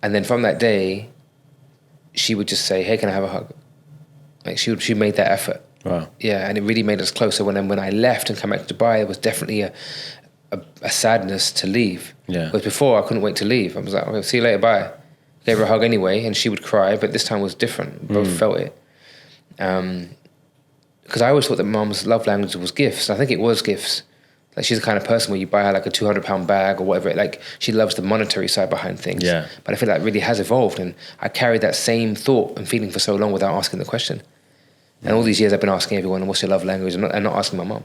then from that day, she would just say, hey, can I have a hug? Like she made that effort. Wow. Yeah, and it really made us closer. When I left and came back to Dubai, it was definitely a sadness to leave. Yeah. Because before I couldn't wait to leave. I was like, okay, see you later, bye. Gave her a hug anyway, and she would cry, but this time was different. We both felt it. Because I always thought that Mum's love language was gifts. I think it was gifts. Like she's the kind of person where you buy her like a £200 bag or whatever. Like she loves the monetary side behind things. Yeah. But I feel like it really has evolved, and I carried that same thought and feeling for so long without asking the question. And all these years I've been asking everyone, what's your love language? And not asking my mum.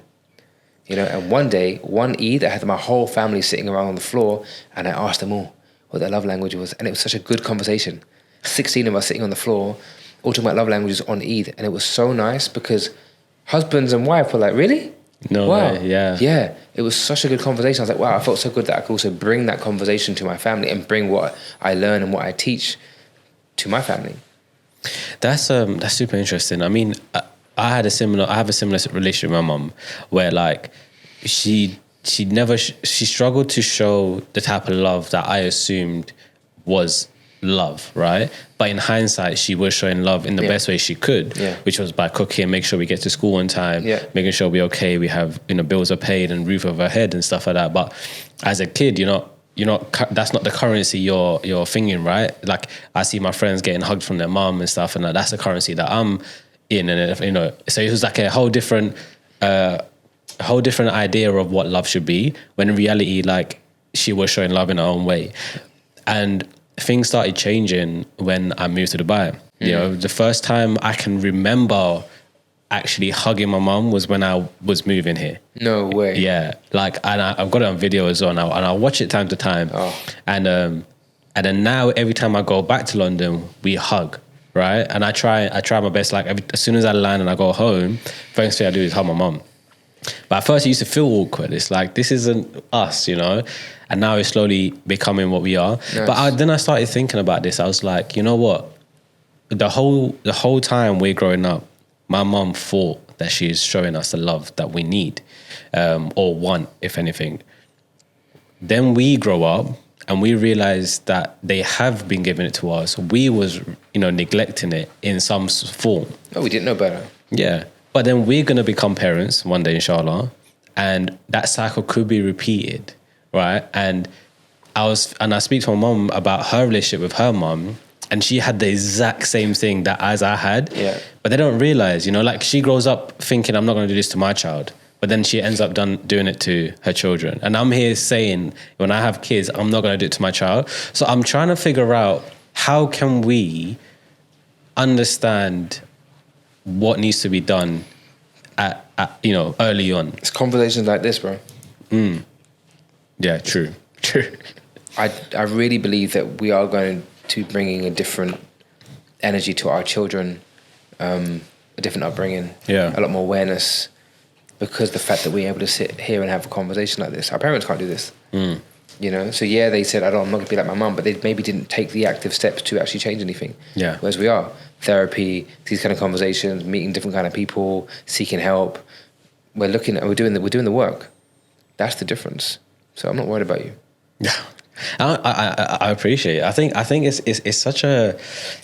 And one day, one Eid, I had my whole family sitting around on the floor, and I asked them all what their love language was. And it was such a good conversation. 16 of us sitting on the floor, all talking about love languages on Eid. And it was so nice because husbands and wife were like, really? No wow. way, yeah. Yeah, it was such a good conversation. I was like, wow, I felt so good that I could also bring that conversation to my family and bring what I learn and what I teach to my family. That's super interesting. I mean, I have a similar relationship with my mum, where like she struggled to show the type of love that I assumed was love, right? But in hindsight, she was showing love in the best way she could, which was by cooking, make sure we get to school on time, making sure we're okay, we have bills are paid and roof over our head and stuff like that. But as a kid, that's not the currency you're thinking, right? Like I see my friends getting hugged from their mom and stuff, and that's the currency that I'm in, and so it was like a whole different idea of what love should be, when in reality, like she was showing love in her own way. And things started changing when I moved to Dubai. The first time I can remember actually hugging my mum was when I was moving here. No way. Yeah, like, and I've got it on video as well now, and I watch it time to time. And then now every time I go back to London, we hug, right? And I try my best. Like as soon as I land and I go home, first thing I do is hug my mum. But at first it used to feel awkward. It's like, this isn't us, And now it's slowly becoming what we are. Nice. But then I started thinking about this. I was like, you know what? The whole time we're growing up, my mum thought that she is showing us the love that we need, or want, if anything. Then we grow up and we realize that they have been giving it to us. We was, neglecting it in some form. Oh, we didn't know better. Yeah. But then we're going to become parents one day, inshallah. And that cycle could be repeated, right? And I speak to my mum about her relationship with her mum, and she had the exact same thing as I had. Yeah. But they don't realize, like she grows up thinking, I'm not going to do this to my child. But then she ends up doing it to her children. And I'm here saying, when I have kids, I'm not going to do it to my child. So I'm trying to figure out, how can we understand what needs to be done at early on? It's conversations like this, bro. Yeah, true. I really believe that we are going to bringing a different energy to our children, a different upbringing, a lot more awareness, because the fact that we're able to sit here and have a conversation like this. Our parents can't do this. So they said, I'm not going to be like my mum, but they maybe didn't take the active steps to actually change anything. Yeah. Whereas we are. Therapy, these kind of conversations, meeting different kind of people, seeking help. We're doing the work. That's the difference. So I'm not worried about you. Yeah. I appreciate it. I think it's such a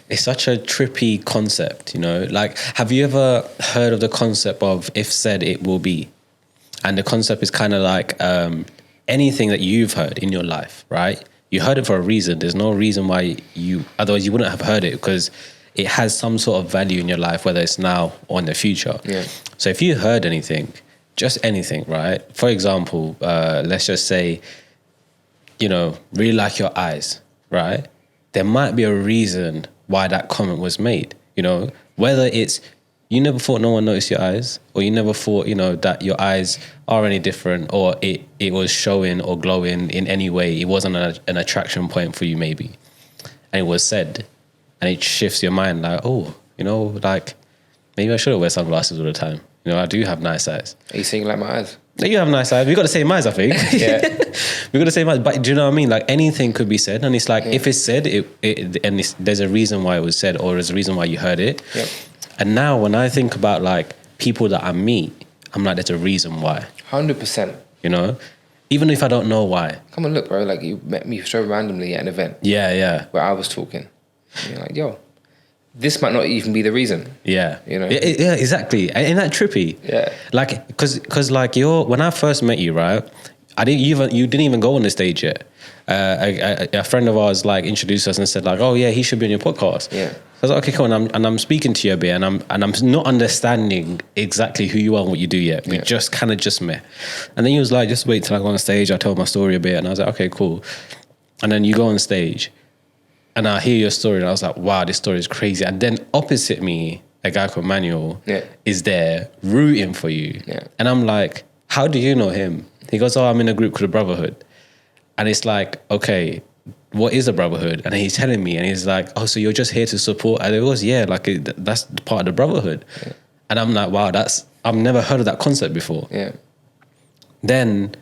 trippy concept, Like, have you ever heard of the concept of if said it will be? And the concept is kind of like anything that you've heard in your life, right? You heard it for a reason. There's no reason why otherwise you wouldn't have heard it, because it has some sort of value in your life, whether it's now or in the future. Yeah. So if you heard anything, just anything, right? For example, let's just say, really like your eyes, right? There might be a reason why that comment was made, whether it's you never thought no one noticed your eyes, or you never thought, you know, that your eyes are any different, or it was showing or glowing in any way. It wasn't an attraction point for you, maybe. And it was said, and it shifts your mind like, oh, you know, like maybe I should wear sunglasses all the time. You know, I do have nice eyes. Are you saying like my eyes? You have nice eyes. We got the same eyes, I think. Yeah. We got the same eyes. But do you know what I mean? Like anything could be said, and it's like if it's said, there's a reason why it was said, or there's a reason why you heard it. Yep. And now when I think about like people that I meet, I'm like, there's a reason why. 100%. You know, even if I don't know why. Come on, look, bro. Like you met me so randomly at an event. Yeah. Where I was talking. And you're like, yo, this might not even be the reason. Yeah. You know? Yeah, exactly. Ain't that trippy? Yeah. Like, cause like when I first met you, right? You didn't even go on the stage yet. A friend of ours like introduced us and said like, oh yeah, he should be on your podcast. Yeah. So I was like, okay, cool. And I'm speaking to you a bit, and I'm not understanding exactly who you are and what you do yet. We just kind of met. And then he was like, just wait till I go on stage. I told my story a bit, and I was like, okay, cool. And then you go on stage, and I hear your story, and I was like, wow, this story is crazy. And then opposite me, a guy called Manuel is there rooting for you. Yeah. And I'm like, how do you know him? He goes, oh, I'm in a group called the Brotherhood. And it's like, okay, what is a Brotherhood? And he's telling me, and he's like, oh, so you're just here to support? And it was, yeah, like that's part of the Brotherhood. Yeah. And I'm like, wow, I've never heard of that concept before. Yeah. Then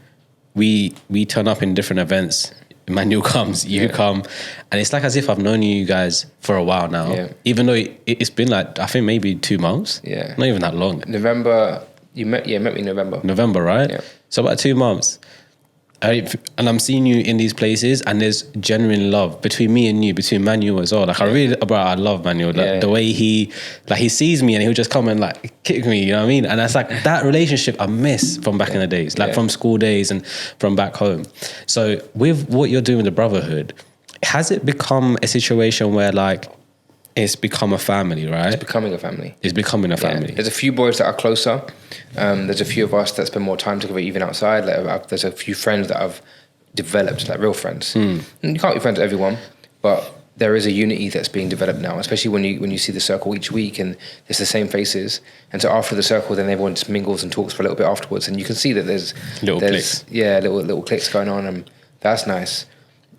we turn up in different events. Emmanuel comes, you come, and it's like as if I've known you guys for a while now. Yeah. Even though it's been like, I think maybe 2 months. Yeah. Not even that long. November, you met me in November. November, right? Yeah. So about 2 months. And I'm seeing you in these places, and there's genuine love between me and you, between Manuel as well. Like I love Manuel. Like the way he sees me and he'll just come and like kick me, you know what I mean? And that's like that relationship I miss from back in the days, like from school days and from back home. So with what you're doing with the Brotherhood, has it become a situation where like it's become a family, right? It's becoming a family. It's becoming a family. There's a few boys that are closer. There's a few of us that spend more time together, even outside. Like, there's a few friends that I've developed, like real friends. And you can't be friends with everyone, but there is a unity that's being developed now, especially when you see the circle each week and it's the same faces. And so after the circle, then everyone just mingles and talks for a little bit afterwards. And you can see that there's cliques. Yeah, little cliques going on, and that's nice.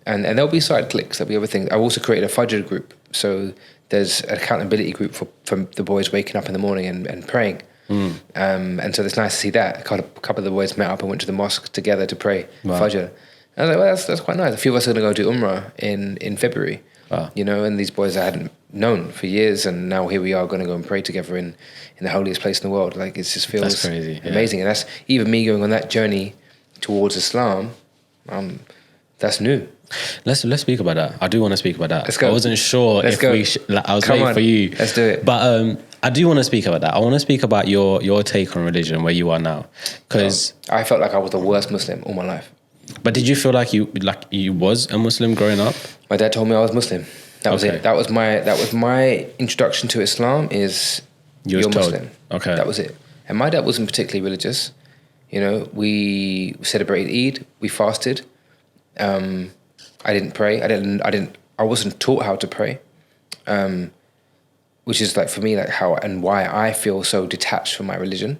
And there'll be side cliques, there'll be other things. I've also created a Fajr group. So there's an accountability group for the boys waking up in the morning and praying. And so it's nice to see that. A couple of the boys met up and went to the mosque together to pray Fajr. And I was like, well, that's quite nice. A few of us are going to go do Umrah in February. Wow. You know, and these boys I hadn't known for years, and now here we are going to go and pray together in the holiest place in the world. Like, it just feels that's crazy, amazing. And that's even me going on that journey towards Islam. That's new. Let's speak about that. I do want to speak about that. Let's go. I wasn't sure Let's if go. I was waiting for you. Let's do it. But I do want to speak about that. I want to speak about your take on religion, where you are now, because I felt like I was the worst Muslim all my life. But did you feel like you was a Muslim growing up? My dad told me I was Muslim. That was it. That was my introduction to Islam. Is you're Muslim. Okay. That was it. And my dad wasn't particularly religious. You know, we celebrated Eid. We fasted. I didn't pray. I wasn't taught how to pray. Which is like for me like how and why I feel so detached from my religion.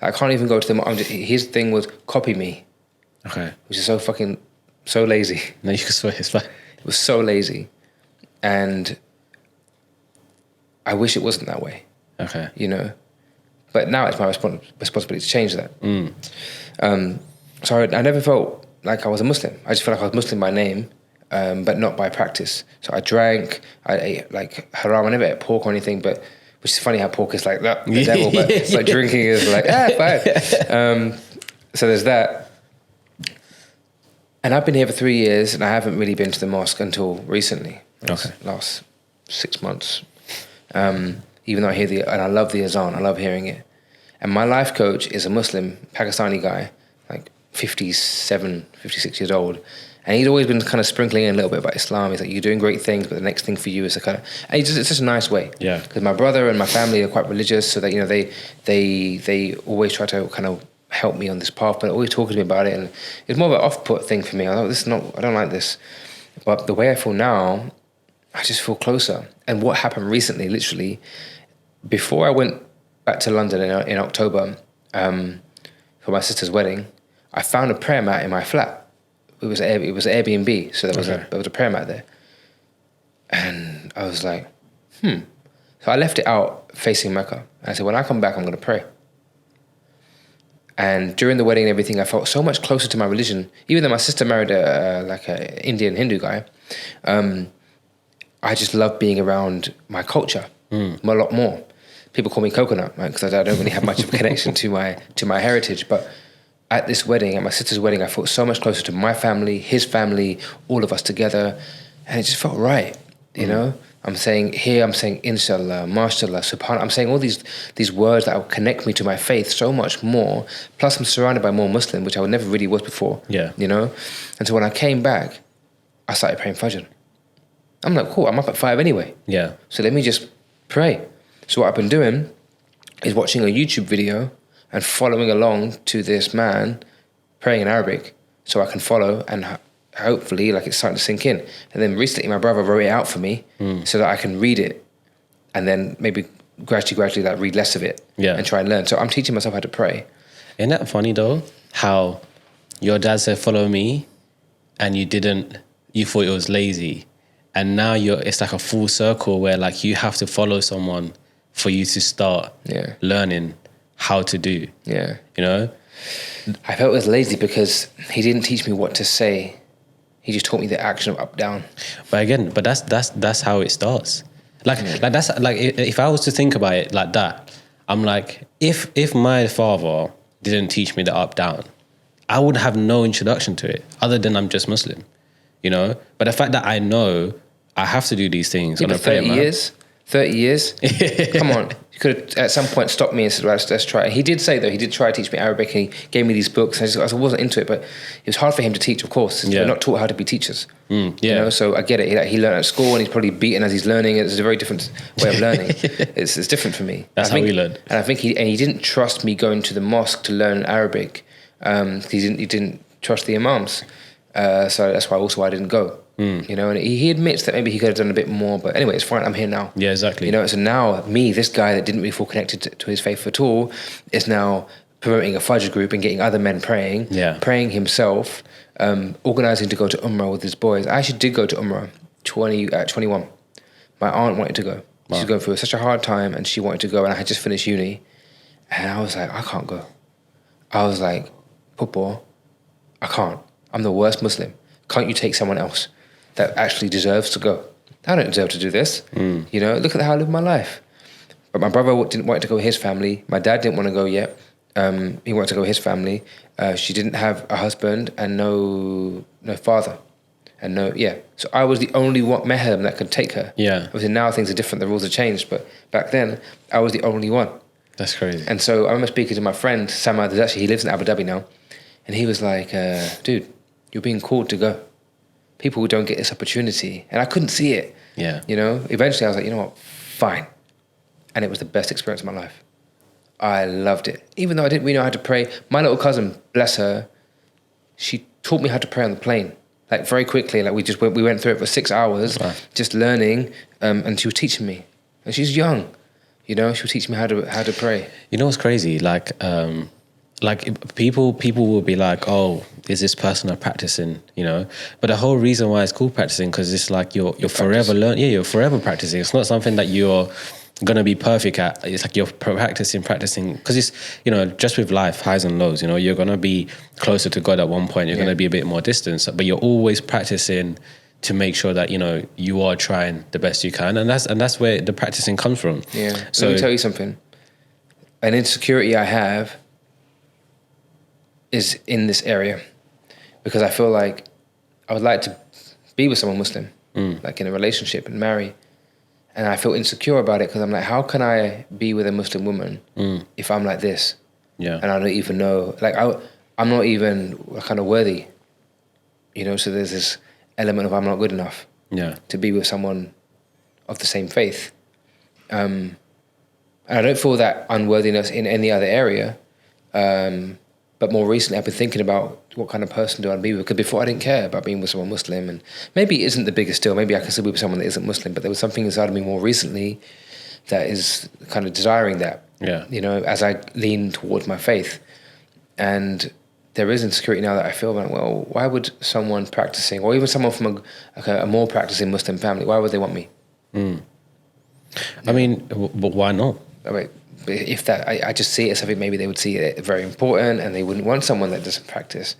I can't even go to the mosque. His thing was copy me. Okay. Which is so lazy. No, you can swear it's fine. It was so lazy. And I wish it wasn't that way. Okay. You know? But now it's my responsibility to change that. So I never felt like I was a Muslim. I just felt like I was Muslim by name, but not by practice. So I drank, I ate like haram. I never ate pork or anything, but which is funny how pork is like that, the devil, but drinking is like, fine. So there's that. And I've been here for 3 years, and I haven't really been to the mosque until recently. Last 6 months. Even though I hear and I love the azan, I love hearing it. And my life coach is a Muslim, Pakistani guy, like 57, 56 years old. And he's always been kind of sprinkling in a little bit about Islam. He's like, you're doing great things, but the next thing for you is to kind of... And it's such a nice way. Yeah. Because my brother and my family are quite religious, so that, you know, they always try to kind of help me on this path, but always talking to me about it. And it's more of an off-put thing for me. I don't like this. But the way I feel now, I just feel closer. And what happened recently, literally, before I went back to London in October for my sister's wedding, I found a prayer mat in my flat. It was an Airbnb, so there was a prayer mat there. And I was like, So I left it out facing Mecca. And I said, when I come back, I'm going to pray. And during the wedding and everything, I felt so much closer to my religion. Even though my sister married a Indian Hindu guy, I just love being around my culture a lot more. People call me coconut, right? Because I don't really have much of a connection to my heritage. But at this wedding, at my sister's wedding, I felt so much closer to my family, his family, all of us together, and it just felt right. You know, I'm saying inshallah, mashallah, subhanallah. I'm saying all these words that will connect me to my faith so much more. Plus, I'm surrounded by more Muslim, which I never really was before. Yeah. You know, and so when I came back, I started praying Fajr. I'm like, cool. I'm up at 5 anyway. Yeah. So let me just pray. So what I've been doing is watching a YouTube video and following along to this man praying in Arabic, so I can follow and hopefully like it's starting to sink in. And then recently my brother wrote it out for me so that I can read it and then maybe gradually like read less of it and try and learn. So I'm teaching myself how to pray. Isn't that funny though? How your dad said, follow me, and you thought it was lazy. And now it's like a full circle where like you have to follow someone for you to start learning how to do. Yeah. You know? I felt it was lazy because he didn't teach me what to say. He just taught me the action of up, down. But that's how it starts. Like that's like if I was to think about it like that, I'm like, if my father didn't teach me the up, down, I would have no introduction to it other than I'm just Muslim, you know? But the fact that I know I have to do these things on a prayer, 30 years? Come on. You could have at some point stopped me and said, right, let's try it. He did say, though, he did try to teach me Arabic and he gave me these books. I wasn't into it, but it was hard for him to teach, of course. We're not taught how to be teachers. You know, so I get it. He learned at school and he's probably beaten as he's learning. It's a very different way of learning. It's different for me. That's how we learn. And I think he didn't trust me going to the mosque to learn Arabic. He didn't trust the imams. So that's why I didn't go. You know, and he admits that maybe he could have done a bit more, but anyway, it's fine. I'm here now. Yeah, exactly. You know, so now me, this guy that didn't really feel connected to his faith at all, is now promoting a Fajr group and getting other men praying, praying himself, organising to go to Umrah with his boys. I actually did go to Umrah 21. My aunt wanted to go. She was going through such a hard time and she wanted to go, and I had just finished uni, and I was like, I can't go. I was like, Papa, I can't. I'm the worst Muslim. Can't you take someone else that actually deserves to go? I don't deserve to do this. You know, look at how I live my life. But my brother didn't want to go with his family. My dad didn't want to go yet. He wanted to go with his family. She didn't have a husband and no father. And so I was the only one mehem that could take her. Yeah. Obviously now things are different, the rules have changed, but back then I was the only one. That's crazy. And so I remember speaking to my friend, Samad, he lives in Abu Dhabi now. And he was like, dude, you're being called to go. People who don't get this opportunity. And I couldn't see it. Yeah. You know, eventually I was like, you know what, fine. And it was the best experience of my life. I loved it. Even though I didn't really know how to pray. My little cousin, bless her, she taught me how to pray on the plane. Like very quickly, like we went through it for 6 hours, just learning, and she was teaching me. And she's young, you know, she was teaching me how to pray. You know what's crazy? Like people will be like, oh, is this person a practicing, you know? But the whole reason why it's called practicing, because it's like you're forever learning. Yeah, you're forever practicing. It's not something that you're going to be perfect at. It's like you're practicing, because it's, you know, just with life, highs and lows, you know, you're going to be closer to God at one point. You're going to be a bit more distant, but you're always practicing to make sure that, you know, you are trying the best you can. And that's where the practicing comes from. Yeah. So let me tell you something. An insecurity I have is in this area, because I feel like I would like to be with someone Muslim, like in a relationship and marry. And I feel insecure about it because I'm like, how can I be with a Muslim woman if I'm like this? Yeah. And I don't even know, like I'm not even kind of worthy, you know? So there's this element of I'm not good enough to be with someone of the same faith. And I don't feel that unworthiness in any other area. But more recently, I've been thinking about what kind of person do I be with? Because before I didn't care about being with someone Muslim, and maybe it isn't the biggest deal. Maybe I can still be with someone that isn't Muslim, but there was something inside of me more recently that is kind of desiring that. Yeah. You know, as I lean towards my faith. And there is insecurity now that I feel like, well, why would someone practicing, or even someone from a more practicing Muslim family, why would they want me? I mean, but why not? I mean, if that, I just see it as something maybe they would see it very important, and they wouldn't want someone that doesn't practice.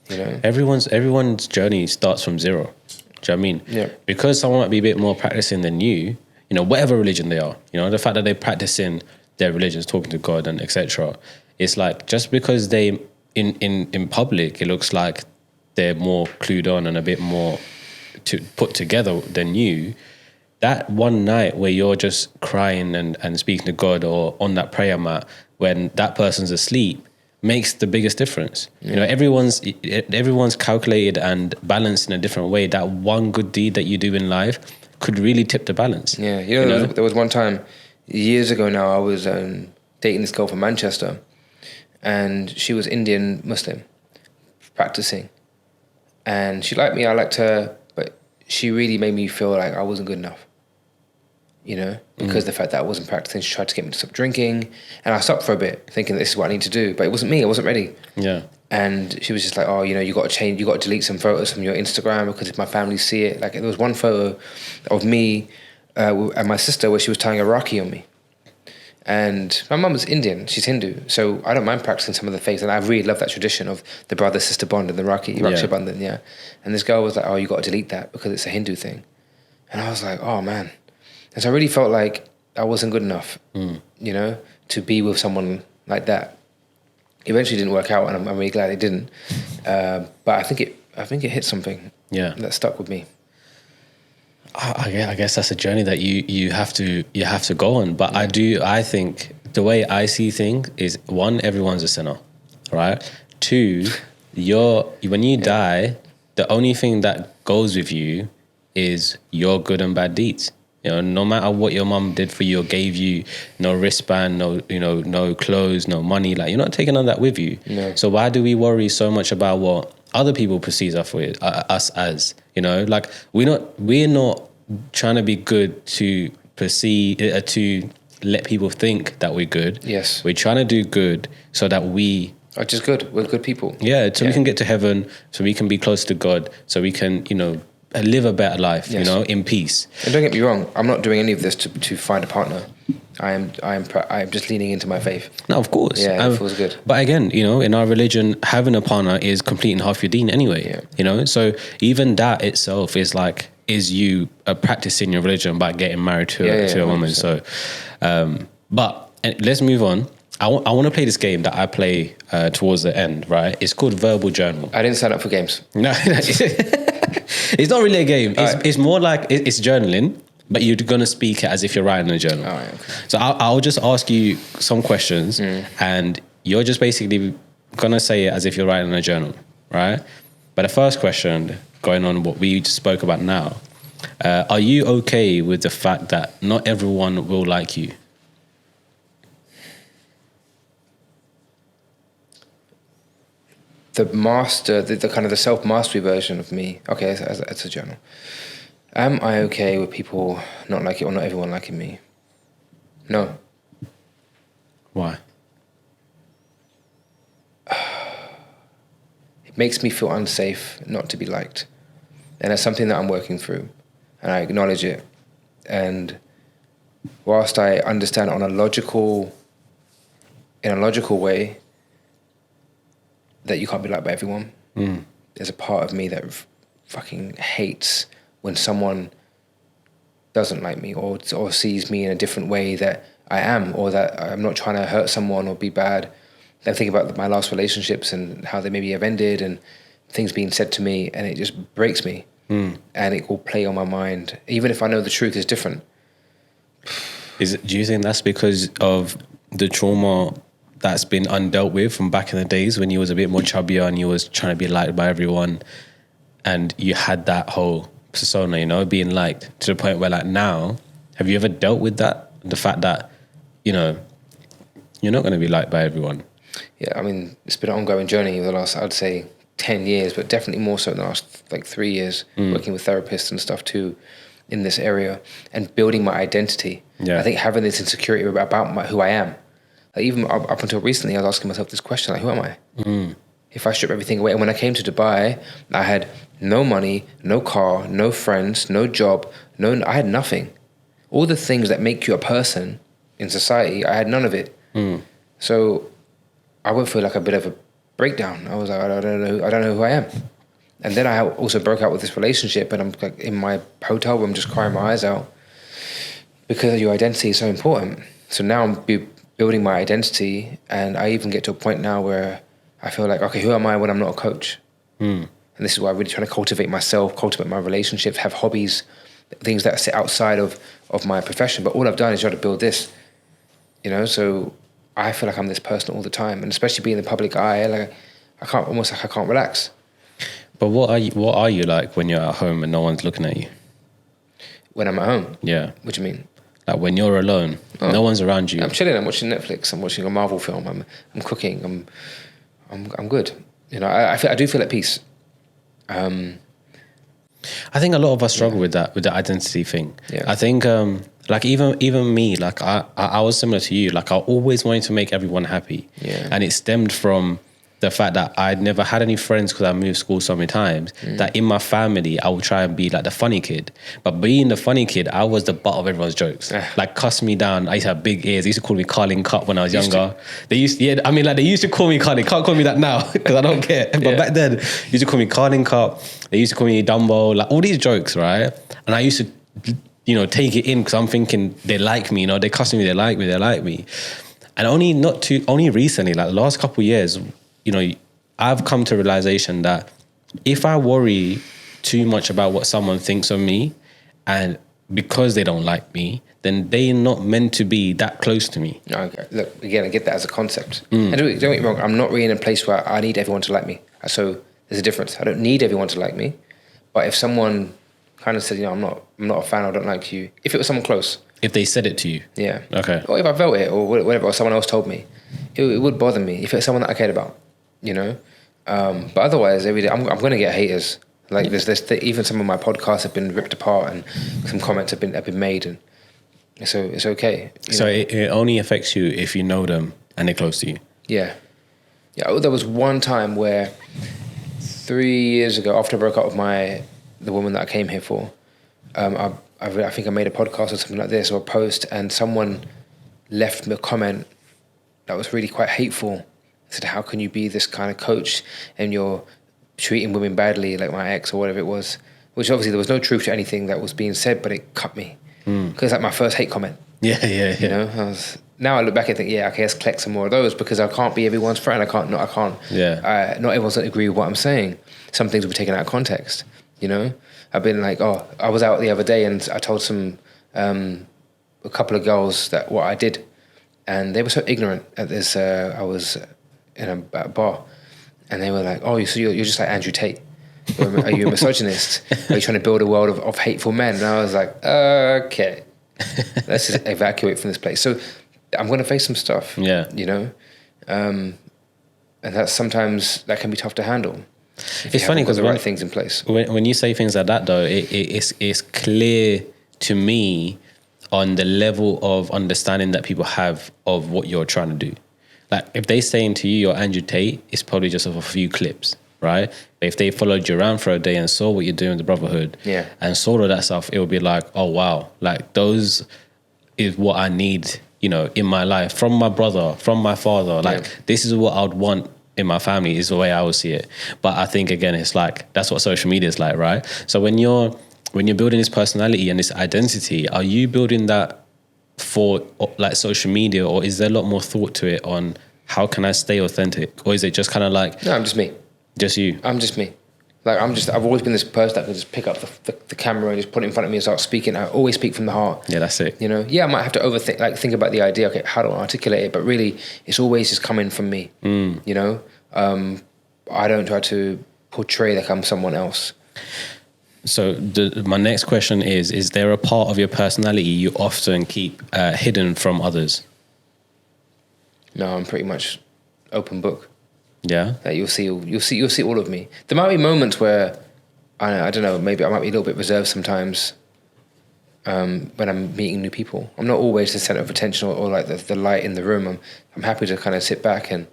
You know, everyone's journey starts from zero. Do you know what I mean? Yeah. Because someone might be a bit more practicing than you, you know, whatever religion they are, you know, the fact that they're practicing their religions, talking to God and etc. It's like, just because they in public, it looks like they're more clued on and a bit more to put together than you. That one night where you're just crying and speaking to God, or on that prayer mat when that person's asleep, makes the biggest difference. Yeah. You know, everyone's calculated and balanced in a different way. That one good deed that you do in life could really tip the balance. Yeah, you know? There was one time, years ago now, I was dating this girl from Manchester, and she was Indian Muslim, practicing. And she liked me, I liked her, but she really made me feel like I wasn't good enough. You know, because the fact that I wasn't practicing, she tried to get me to stop drinking, and I stopped for a bit, thinking this is what I need to do, but it wasn't me. I wasn't ready. Yeah. And she was just like, "Oh, you know, you got to change. You got to delete some photos from your Instagram, because if my family see it." Like, there was one photo of me and my sister where she was tying a Rakhi on me, and my mum was Indian. She's Hindu, so I don't mind practicing some of the faiths, and I really love that tradition of the brother sister bond and the Rakhi Bandhan. Yeah. And this girl was like, "Oh, you got to delete that because it's a Hindu thing," and I was like, "Oh man." And so I really felt like I wasn't good enough, you know, to be with someone like that. Eventually didn't work out, and I'm really glad it didn't. But I think it hit something that stuck with me. I guess that's a journey that you have to go on. But I think the way I see things is, one, everyone's a sinner, right? Two, when you die, the only thing that goes with you is your good and bad deeds. You know, no matter what your mum did for you or gave you, no wristband, no clothes, no money, like, you're not taking on that with you. No. So why do we worry so much about what other people perceive us as? You know, like, we're not trying to be good to to let people think that we're good. Yes. We're trying to do good so that we are just good. We're good people. Yeah, so we can get to heaven, so we can be close to God, so we can, you know, live a better life, you know, in peace. And don't get me wrong, I'm not doing any of this to find a partner. I am just leaning into my faith. No, of course. Yeah, it feels good. But again, you know, in our religion, having a partner is completing half your deen anyway. Yeah. You know, so even that itself is like, is you practicing your religion by getting married to a woman. 100%. So, but let's move on. I want to play this game that I play towards the end, right? It's called Verbal Journal. I didn't sign up for games. No, it's not really a game. It's more like it's journaling, but you're going to speak it as if you're writing a journal. Oh, okay. So I'll just ask you some questions, and you're just basically going to say it as if you're writing a journal, right? But the first question, going on what we just spoke about now, are you okay with the fact that not everyone will like you? The kind of the self-mastery version of me. Okay, that's a journal. Am I okay with people not liking, or not everyone liking me? No. Why? It makes me feel unsafe not to be liked. And that's something that I'm working through. And I acknowledge it. And whilst I understand in a logical way that you can't be liked by everyone, there's a part of me that fucking hates when someone doesn't like me, or sees me in a different way that I am, or that I'm not trying to hurt someone or be bad. I think about my last relationships and how they maybe have ended, and things being said to me, and it just breaks me. And it will play on my mind, even if I know the truth is different. Do you think that's because of the trauma that's been undealt with from back in the days when you was a bit more chubbier and you was trying to be liked by everyone, and you had that whole persona, you know, being liked, to the point where, like, now, have you ever dealt with that? The fact that, you know, you're not going to be liked by everyone. Yeah, I mean, it's been an ongoing journey over the last, I'd say, 10 years, but definitely more so in the last, like, 3 years, working with therapists and stuff too, in this area, and building my identity. Yeah. I think having this insecurity about who I am, Like even up until recently, I was asking myself this question, like, who am I? If I strip everything away. And when I came to Dubai, I had no money, no car, no friends, no job, I had nothing. All the things that make you a person in society, I had none of it. So I went through like a bit of a breakdown. I was like, I don't know who I am. And then I also broke out with this relationship, and I'm like in my hotel room just crying my eyes out because your identity is so important. So now I'm building my identity, and I even get to a point now where I feel like, okay, who am I when I'm not a coach? And this is why I'm really trying to cultivate myself, cultivate my relationships, have hobbies, things that sit outside of my profession. But all I've done is try to build this, so I feel like I'm this person all the time. And especially being in the public eye, like I can't relax. But what are you like when you're at home and no one's looking at you? When I'm at home? Yeah. What do you mean? Like when you're alone, no one's around you. I'm chilling, I'm watching Netflix, I'm watching a Marvel film, I'm cooking, I'm good. I do feel at peace. I think a lot of us struggle with the identity thing. Yeah. I think like even me, like I was similar to you. Like I always wanted to make everyone happy. Yeah. And it stemmed from the fact that I'd never had any friends because I moved school so many times, that in my family, I would try and be like the funny kid. But being the funny kid, I was the butt of everyone's jokes. Like cuss me down. I used to have big ears. They used to call me Carling Cup when I was younger. They used to call me Carling. Can't call me that now because I don't care. But back then, they used to call me Carling Cup. They used to call me Dumbo. Like all these jokes, right? And I used to, take it in because I'm thinking they like me. They cuss me. They like me. And only recently, like the last couple of years, I've come to a realization that if I worry too much about what someone thinks of me, and because they don't like me, then they're not meant to be that close to me. Okay. Look, again, I get that as a concept. And don't get me wrong, I'm not really in a place where I need everyone to like me. So there's a difference. I don't need everyone to like me. But if someone kind of said, I'm not a fan, I don't like you, if it was someone close. If they said it to you? Yeah. Okay. Or if I felt it or whatever, or someone else told me, it would bother me if it's someone that I cared about. But otherwise, every day I'm going to get haters. Like there's even some of my podcasts have been ripped apart, and some comments have been made, and so it's okay. So it only affects you if you know them and they're close to you. Yeah. Oh, there was one time where 3 years ago, after I broke up with the woman that I came here for, I think I made a podcast or something like this or a post, and someone left me a comment that was really quite hateful. Said, how can you be this kind of coach and you're treating women badly, like my ex or whatever it was, which obviously there was no truth to anything that was being said, but it cut me because it's like my first hate comment. Yeah. Now I look back and think, okay, let's collect some more of those because I can't be everyone's friend. I can't. Not everyone's going to agree with what I'm saying. Some things will be taken out of context. I've been like, I was out the other day and I told a couple of girls that what I did, and they were so ignorant at this. I was in a bar, and they were like, so you're just like Andrew Tate. Are you a misogynist? Are you trying to build a world of hateful men? And I was like, okay, let's just evacuate from this place. So I'm going to face some stuff. Yeah. And that's sometimes that can be tough to handle. It's funny because the right things in place. When you say things like that, though, it's clear to me on the level of understanding that people have of what you're trying to do. Like if they saying to you you're Andrew Tate, it's probably just of a few clips, right? But if they followed you around for a day and saw what you're doing with the Brotherhood, and saw all that stuff, it would be like, oh wow, like those is what I need, in my life from my brother, from my father. Like this is what I would want in my family, is the way I would see it. But I think again, it's like that's what social media is like, right? So when you're building this personality and this identity, are you building that for like social media, or is there a lot more thought to it on how can I stay authentic, or is it just kind of like, no, I'm just me, just you? I'm just me. Like I've always been this person that can just pick up the camera and just put it in front of me and start speaking. I always speak from the heart. Yeah, that's it. I might have to think about the idea. Okay, how do I articulate it? But really, it's always just coming from me. I don't try to portray like I'm someone else. So my next question is there a part of your personality you often keep hidden from others? No, I'm pretty much open book. Yeah? You'll see all of me. There might be moments where, I don't know, maybe I might be a little bit reserved sometimes. when I'm meeting new people. I'm not always the center of attention or like the light in the room. I'm happy to kind of sit back and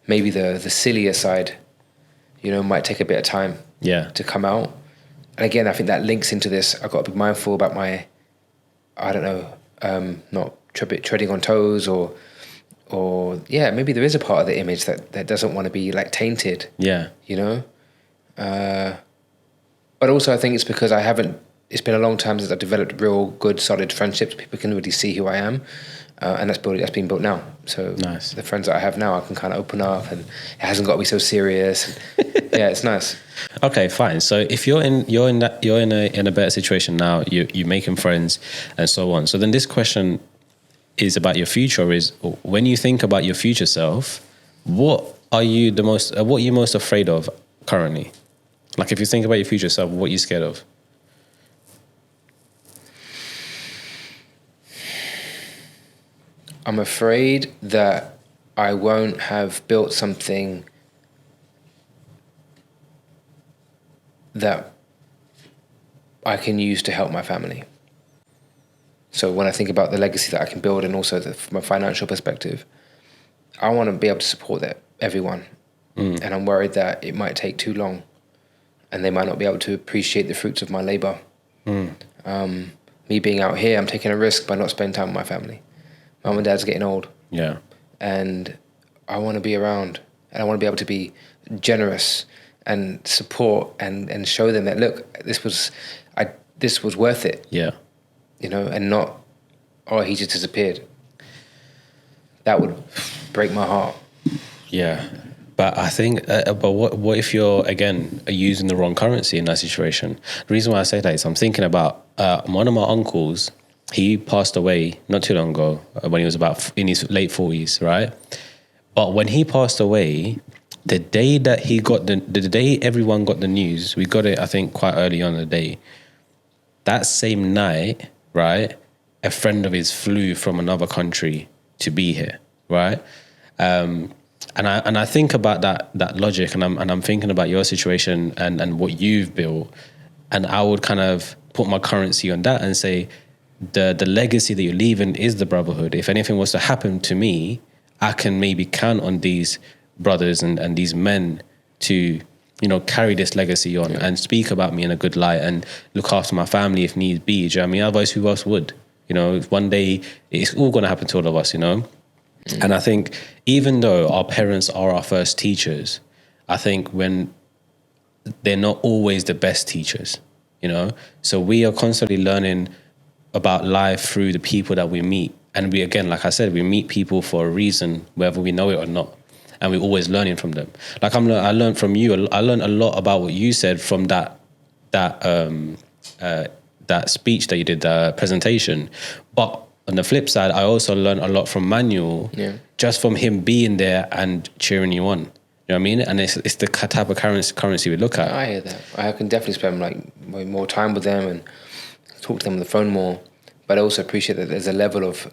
maybe the sillier side, might take a bit of time to come out. And again, I think that links into this. I've got to be mindful about my, I don't know, not treading on toes or maybe there is a part of the image that doesn't want to be like tainted. Yeah. But also I think it's because it's been a long time since I've developed real good, solid friendships. People can really see who I am. And that's being built now. So nice. The friends that I have now, I can kind of open up and it hasn't got to be so serious. Yeah, it's nice. Okay, fine. So if you're in a better situation now, you're making friends and so on. So then this question is about your future. Is when you think about your future self, what are you most afraid of currently? Like if you think about your future self, what are you scared of? I'm afraid that I won't have built something that I can use to help my family. So when I think about the legacy that I can build and also from a financial perspective, I want to be able to support everyone. And I'm worried that it might take too long and they might not be able to appreciate the fruits of my labor. Me being out here, I'm taking a risk by not spending time with my family. Mum and Dad's getting old. Yeah. And I want to be around and I want to be able to be generous and support and show them that, look, this was worth it. Yeah. And not, he just disappeared. That would break my heart. Yeah. But I think, but what if you're, again, using the wrong currency in that situation? The reason why I say that is I'm thinking about one of my uncles. He passed away not too long ago when he was about in his late 40s, right? But when he passed away, the day that he got the day everyone got the news, we got it, I think, quite early on in the day. That same night, right, a friend of his flew from another country to be here, right? And I think about that logic, and I'm thinking about your situation and what you've built, and I would kind of put my currency on that and say, the legacy that you're leaving is the brotherhood. If anything was to happen to me, I can maybe count on these brothers and these men to, carry this legacy on and speak about me in a good light and look after my family if need be. Do you know what I mean? Otherwise, who else would? One day it's all going to happen to all of us, And I think even though our parents are our first teachers, I think when they're not always the best teachers, So we are constantly learning about life through the people that we meet. And we, again, like I said, we meet people for a reason, whether we know it or not. And we're always learning from them. Like I learned from you. I learned a lot about what you said from that speech that you did, the presentation. But on the flip side, I also learned a lot from Manuel, just from him being there and cheering you on. You know what I mean? And it's the type of currency we look at. I hear that. I can definitely spend more time with them and talk to them on the phone more, but I also appreciate that there's a level of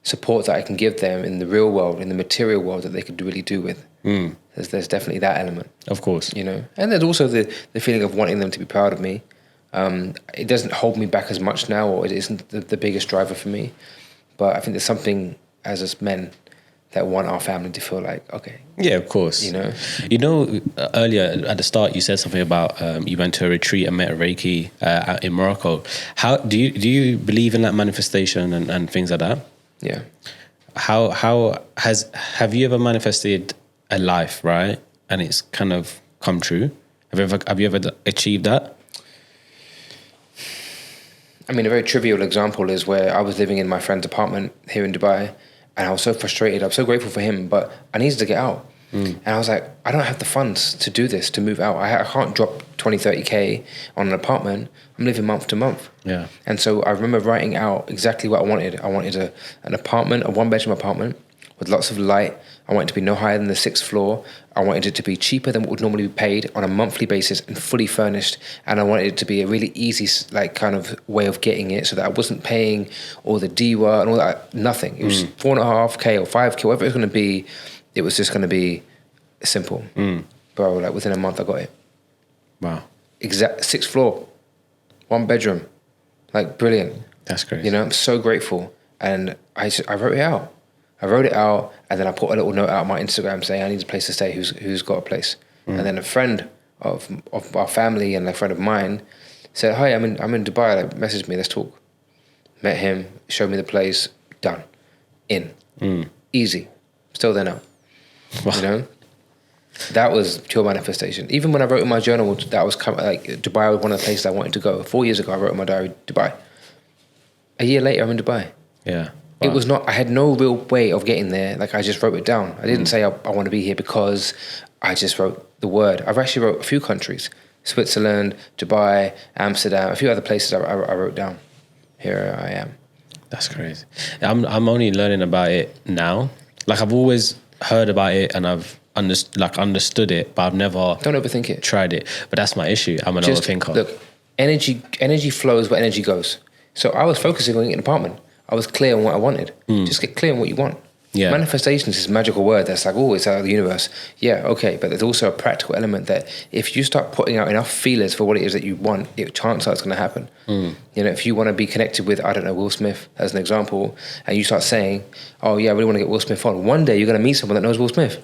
support that I can give them in the real world, in the material world, that they could really do with. There's definitely that element. Of course. And there's also the feeling of wanting them to be proud of me. It doesn't hold me back as much now, or it isn't the biggest driver for me, but I think there's something as us men that want our family to feel like, okay. Yeah, of course. Earlier at the start, you said something about you went to a retreat and met a Reiki in Morocco. How do you believe in that manifestation and things like that? Yeah. Have you ever manifested a life, right? And it's kind of come true. Have you ever achieved that? I mean, a very trivial example is where I was living in my friend's apartment here in Dubai. And I was so frustrated. I'm so grateful for him, but I needed to get out. And I was like, I don't have the funds to do this, to move out. I can't drop 20, 30K on an apartment. I'm living month to month. Yeah. And so I remember writing out exactly what I wanted. I wanted an apartment, a one-bedroom apartment with lots of light. I wanted it to be no higher than the 6th floor. I wanted it to be cheaper than what would normally be paid on a monthly basis and fully furnished. And I wanted it to be a really easy, kind of way of getting it so that I wasn't paying all the DIWA and all that, nothing. It was 4.5K or 5K, whatever it was going to be. It was just going to be simple. Bro, within a month I got it. Wow. Exact 6th floor, 1 bedroom. Like, brilliant. That's crazy. You know, I'm so grateful. And I wrote it out. I wrote it out, and then I put a little note out on my Instagram saying I need a place to stay. Who's got a place? And then a friend of our family and a friend of mine said, "Hi, I'm in Dubai." Like, messaged me, let's talk. Met him, showed me the place. Done. In. Easy. Still there now. Wow. You know, that was pure manifestation. Even when I wrote in my journal that was like Dubai was one of the places I wanted to go. 4 years ago, I wrote in my diary Dubai. A year later, I'm in Dubai. Yeah. It Wow. was not, I had no real way of getting there. Like, I just wrote it down. I didn't say I want to be here because I just wrote the word. I've actually wrote a few countries, Switzerland, Dubai, Amsterdam, a few other places I wrote down. Here I am. That's crazy. I'm only learning about it now. Like, I've always heard about it and I've understood it, but I've never Don't overthink it. tried it. But that's my issue. I'm an overthinker. Look, energy flows where energy goes. So I was focusing on getting an apartment. I was clear on what I wanted. Just get clear on what you want. Yeah. Manifestation is this magical word that's like, oh, it's out of the universe. Yeah, okay, but there's also a practical element that if you start putting out enough feelers for what it is that you want, chances are it's going to happen. You know, if you want to be connected with, I don't know, Will Smith as an example, and you start saying, oh yeah, I really want to get Will Smith on. One day you're going to meet someone that knows Will Smith.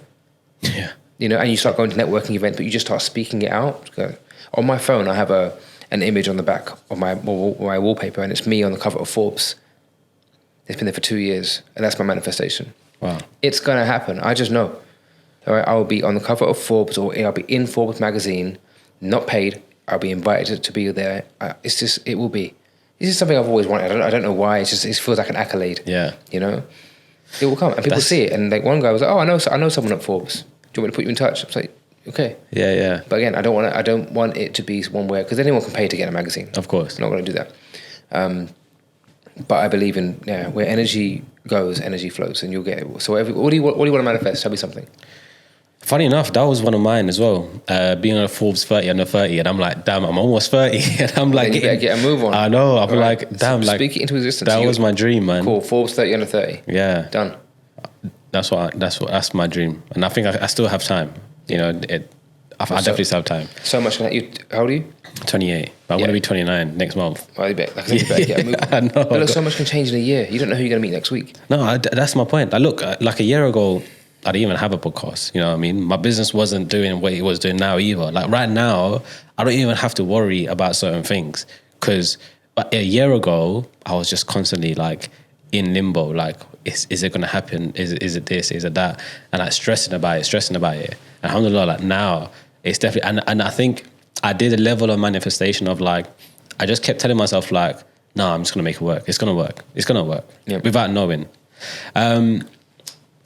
Yeah. You know, and you start going to networking events, but you just start speaking it out. On my phone, I have an image on the back of my wallpaper, and it's me on the cover of Forbes. It's been there for 2 years, and that's my manifestation. Wow. It's going to happen. I just know. All right, I will be on the cover of Forbes, or I'll be in Forbes magazine, not paid. I'll be invited to be there. It will be. This is something I've always wanted. I don't know why. It feels like an accolade. Yeah. You know, it will come, and people see it. And like one guy was like, "Oh, I know someone at Forbes. Do you want me to put you in touch?" I was like, "Okay." Yeah, yeah. But again, I don't want it to be one where, because anyone can pay to get a magazine. Of course. I'm not going to do that. But I believe in where energy goes, energy flows, and you'll get it. So what do you want to manifest? Tell me something. Funny enough, that was one of mine as well. Being on a Forbes 30 under 30, and I'm like, damn, I'm almost 30, and I'm like, You better get a move on. I know. I'm Right. like, damn, So like speak it into existence. that was my dream, man. Cool. Forbes 30 under 30. Yeah, Done. that's my dream, and I think I still have time. You know, I definitely still have time. So much. How old are you? 28, but I want to be 29 next month. Well, you better get a move on. I know. But look, so much can change in a year. You don't know who you're going to meet next week. No, that's my point. Look, like a year ago, I didn't even have a podcast. You know what I mean? My business wasn't doing what it was doing now either. Like right now, I don't even have to worry about certain things because a year ago, I was just constantly like in limbo. Like, is it going to happen? Is it this? Is it that? And like stressing about it. And alhamdulillah, like now, it's definitely, and I think I did a level of manifestation of like, I just kept telling myself like, no, I'm just going to make it work. It's going to work. Yep. Without knowing.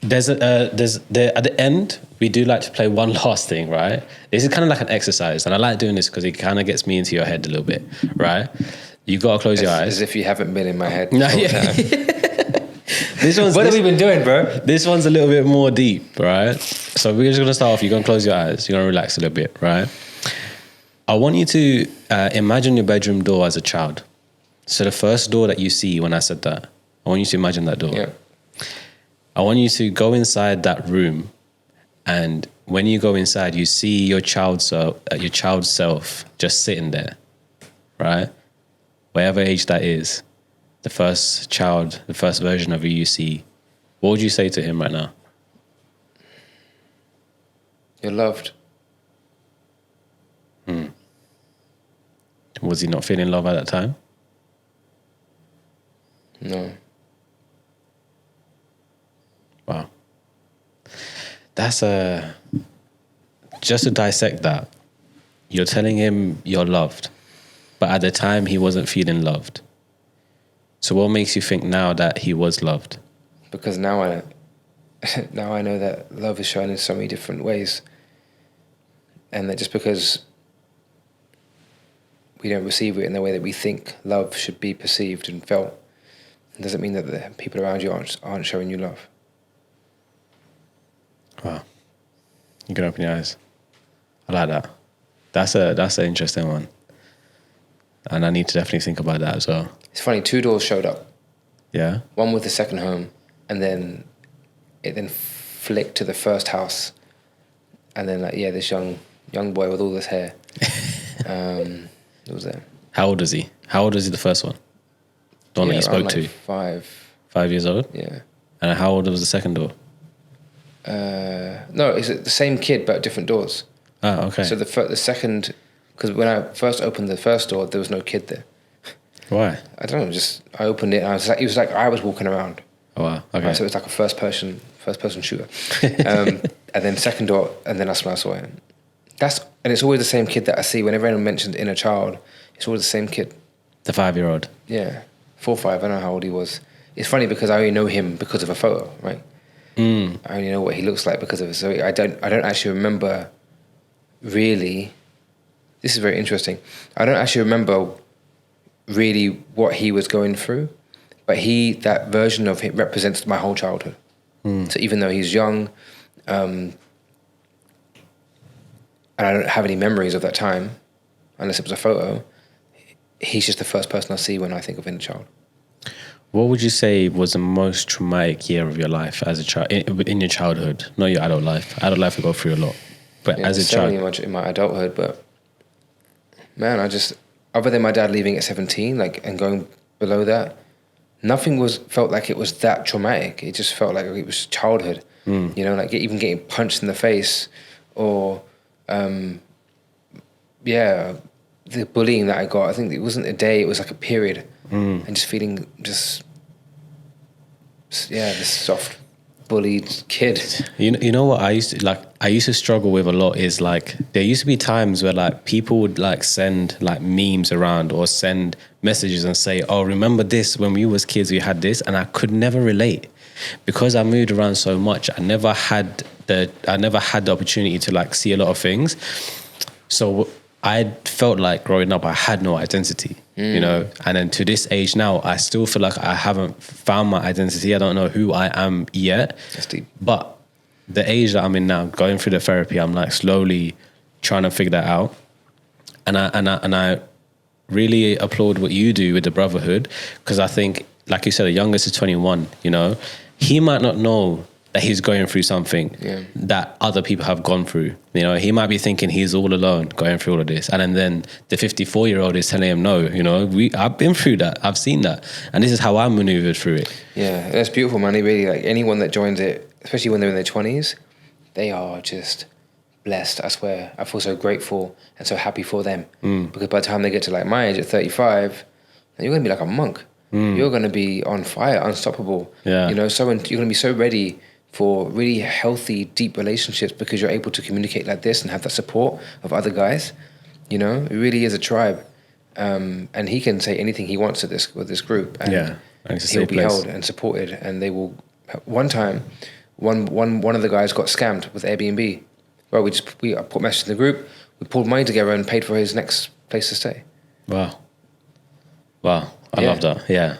There's at the end, we do like to play one last thing, right? This is kind of like an exercise, and I like doing this because it kind of gets me into your head a little bit, right? You got to close your eyes. As if you haven't been in my head. No, the whole yeah. time. What have we been doing, bro? This one's a little bit more deep, right? So we're just going to start off. You're going to close your eyes. You're going to relax a little bit, right? I want you to imagine your bedroom door as a child. So the first door that you see when I said that, I want you to imagine that door. Yeah. I want you to go inside that room, and when you go inside, you see your child self just sitting there, right? Whatever age that is, the first child, the first version of you see. What would you say to him right now? You're loved. Was he not feeling love at that time? No. Wow. That's just to dissect that. You're telling him you're loved, but at the time he wasn't feeling loved. So what makes you think now that he was loved? Because now I know that love is shown in so many different ways. And that just because we don't receive it in the way that we think love should be perceived and felt, it doesn't mean that the people around you aren't showing you love. Wow. You can open your eyes. I like that. That's an interesting one. And I need to definitely think about that as well. It's funny, 2 doors showed up. Yeah? One with the second home, and then it then flicked to the first house. And then this young boy with all this hair. It was there. How old is he? How old is he the first one? The one that you spoke around, to? like 5. 5 years old? Yeah. And how old was the second door? No, it's the same kid, but different doors. Ah, okay. So the second, because when I first opened the first door, there was no kid there. Why? I don't know. Just I opened it, and it was like I was walking around. Oh, wow. Okay. Right, so it's like a first person shooter. And then second door, and then that's when I saw it. And it's always the same kid that I see whenever anyone mentions inner child. It's always the same kid. The 5-year-old. Yeah, 4 or 5. I don't know how old he was. It's funny because I only know him because of a photo, right? I only know what he looks like because of it. So I don't actually remember. Really, this is very interesting. I don't actually remember really what he was going through, but that version of him represents my whole childhood. So even though he's young, and I don't have any memories of that time, unless it was a photo, he's just the first person I see when I think of inner child. What would you say was the most traumatic year of your life as a child, in your childhood? Not your adult life. Adult life we go through a lot. But as a child... much in my adulthood, but man, other than my dad leaving at 17, and going below that, nothing felt like it was that traumatic. It just felt like it was childhood. You know, like even getting punched in the face or, the bullying that I got. I think it wasn't a day, it was like a period. And just feeling this soft, bullied kid. You know what I used to struggle with a lot is there used to be times where people would send memes around or send messages and say, oh, remember this when we was kids, we had this, and I could never relate because I moved around so much. I never had the opportunity to see a lot of things. So I felt like growing up I had no identity, you know, and then to this age now I still feel like I haven't found my identity. I don't know who I am yet. That's deep. But the age that I'm in now, going through the therapy, I'm slowly trying to figure that out. And I really applaud what you do with the Brotherhood, because I think, like you said, the youngest is 21, you know, he might not know that he's going through something that other people have gone through. You know, he might be thinking he's all alone going through all of this. And then the 54-year-old is telling him, no, you know, I've been through that. I've seen that. And this is how I maneuvered through it. Yeah, that's beautiful, man. It really, anyone that joins it, especially when they're in their 20s, they are just blessed. I swear. I feel so grateful and so happy for them. Because by the time they get to my age at 35, you're going to be like a monk. You're going to be on fire, unstoppable. Yeah. You know, you're going to be so ready for really healthy, deep relationships because you're able to communicate like this and have that support of other guys. You know, it really is a tribe. And he can say anything he wants with this group. And he'll be held and supported. And they will... One time, one of the guys got scammed with Airbnb. Well, we put messages in the group, we pulled money together and paid for his next place to stay. Wow. I love that. Yeah.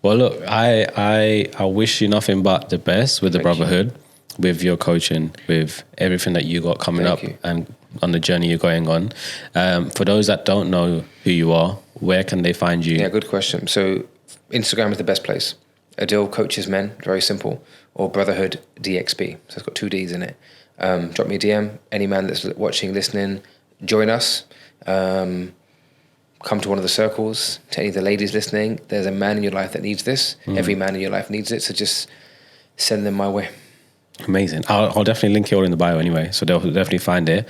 Well, look, I wish you nothing but the best with the Brotherhood, with your coaching, with everything that you got coming up and on the journey you're going on. For those that don't know who you are, where can they find you? Yeah, good question. So Instagram is the best place. Adil Coaches Men, very simple, or Brotherhood DXB. So it's got 2 Ds in it. Drop me a DM. Any man that's watching, listening, join us. Come to one of the circles. To any of the ladies listening, there's a man in your life that needs this. Every man in your life needs it. So just send them my way. Amazing. I'll definitely link it all in the bio anyway, so they'll definitely find it.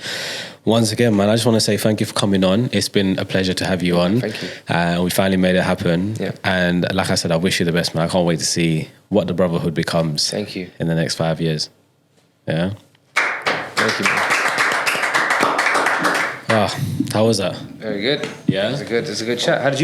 Once again, man, I just want to say thank you for coming on. It's been a pleasure to have you on. Thank you. We finally made it happen. Yeah. And like I said, I wish you the best, man. I can't wait to see what the Brotherhood becomes. Thank you. In the next 5 years. Yeah. Thank you, man. How was that? Very good. Yeah? It's a good chat. How did you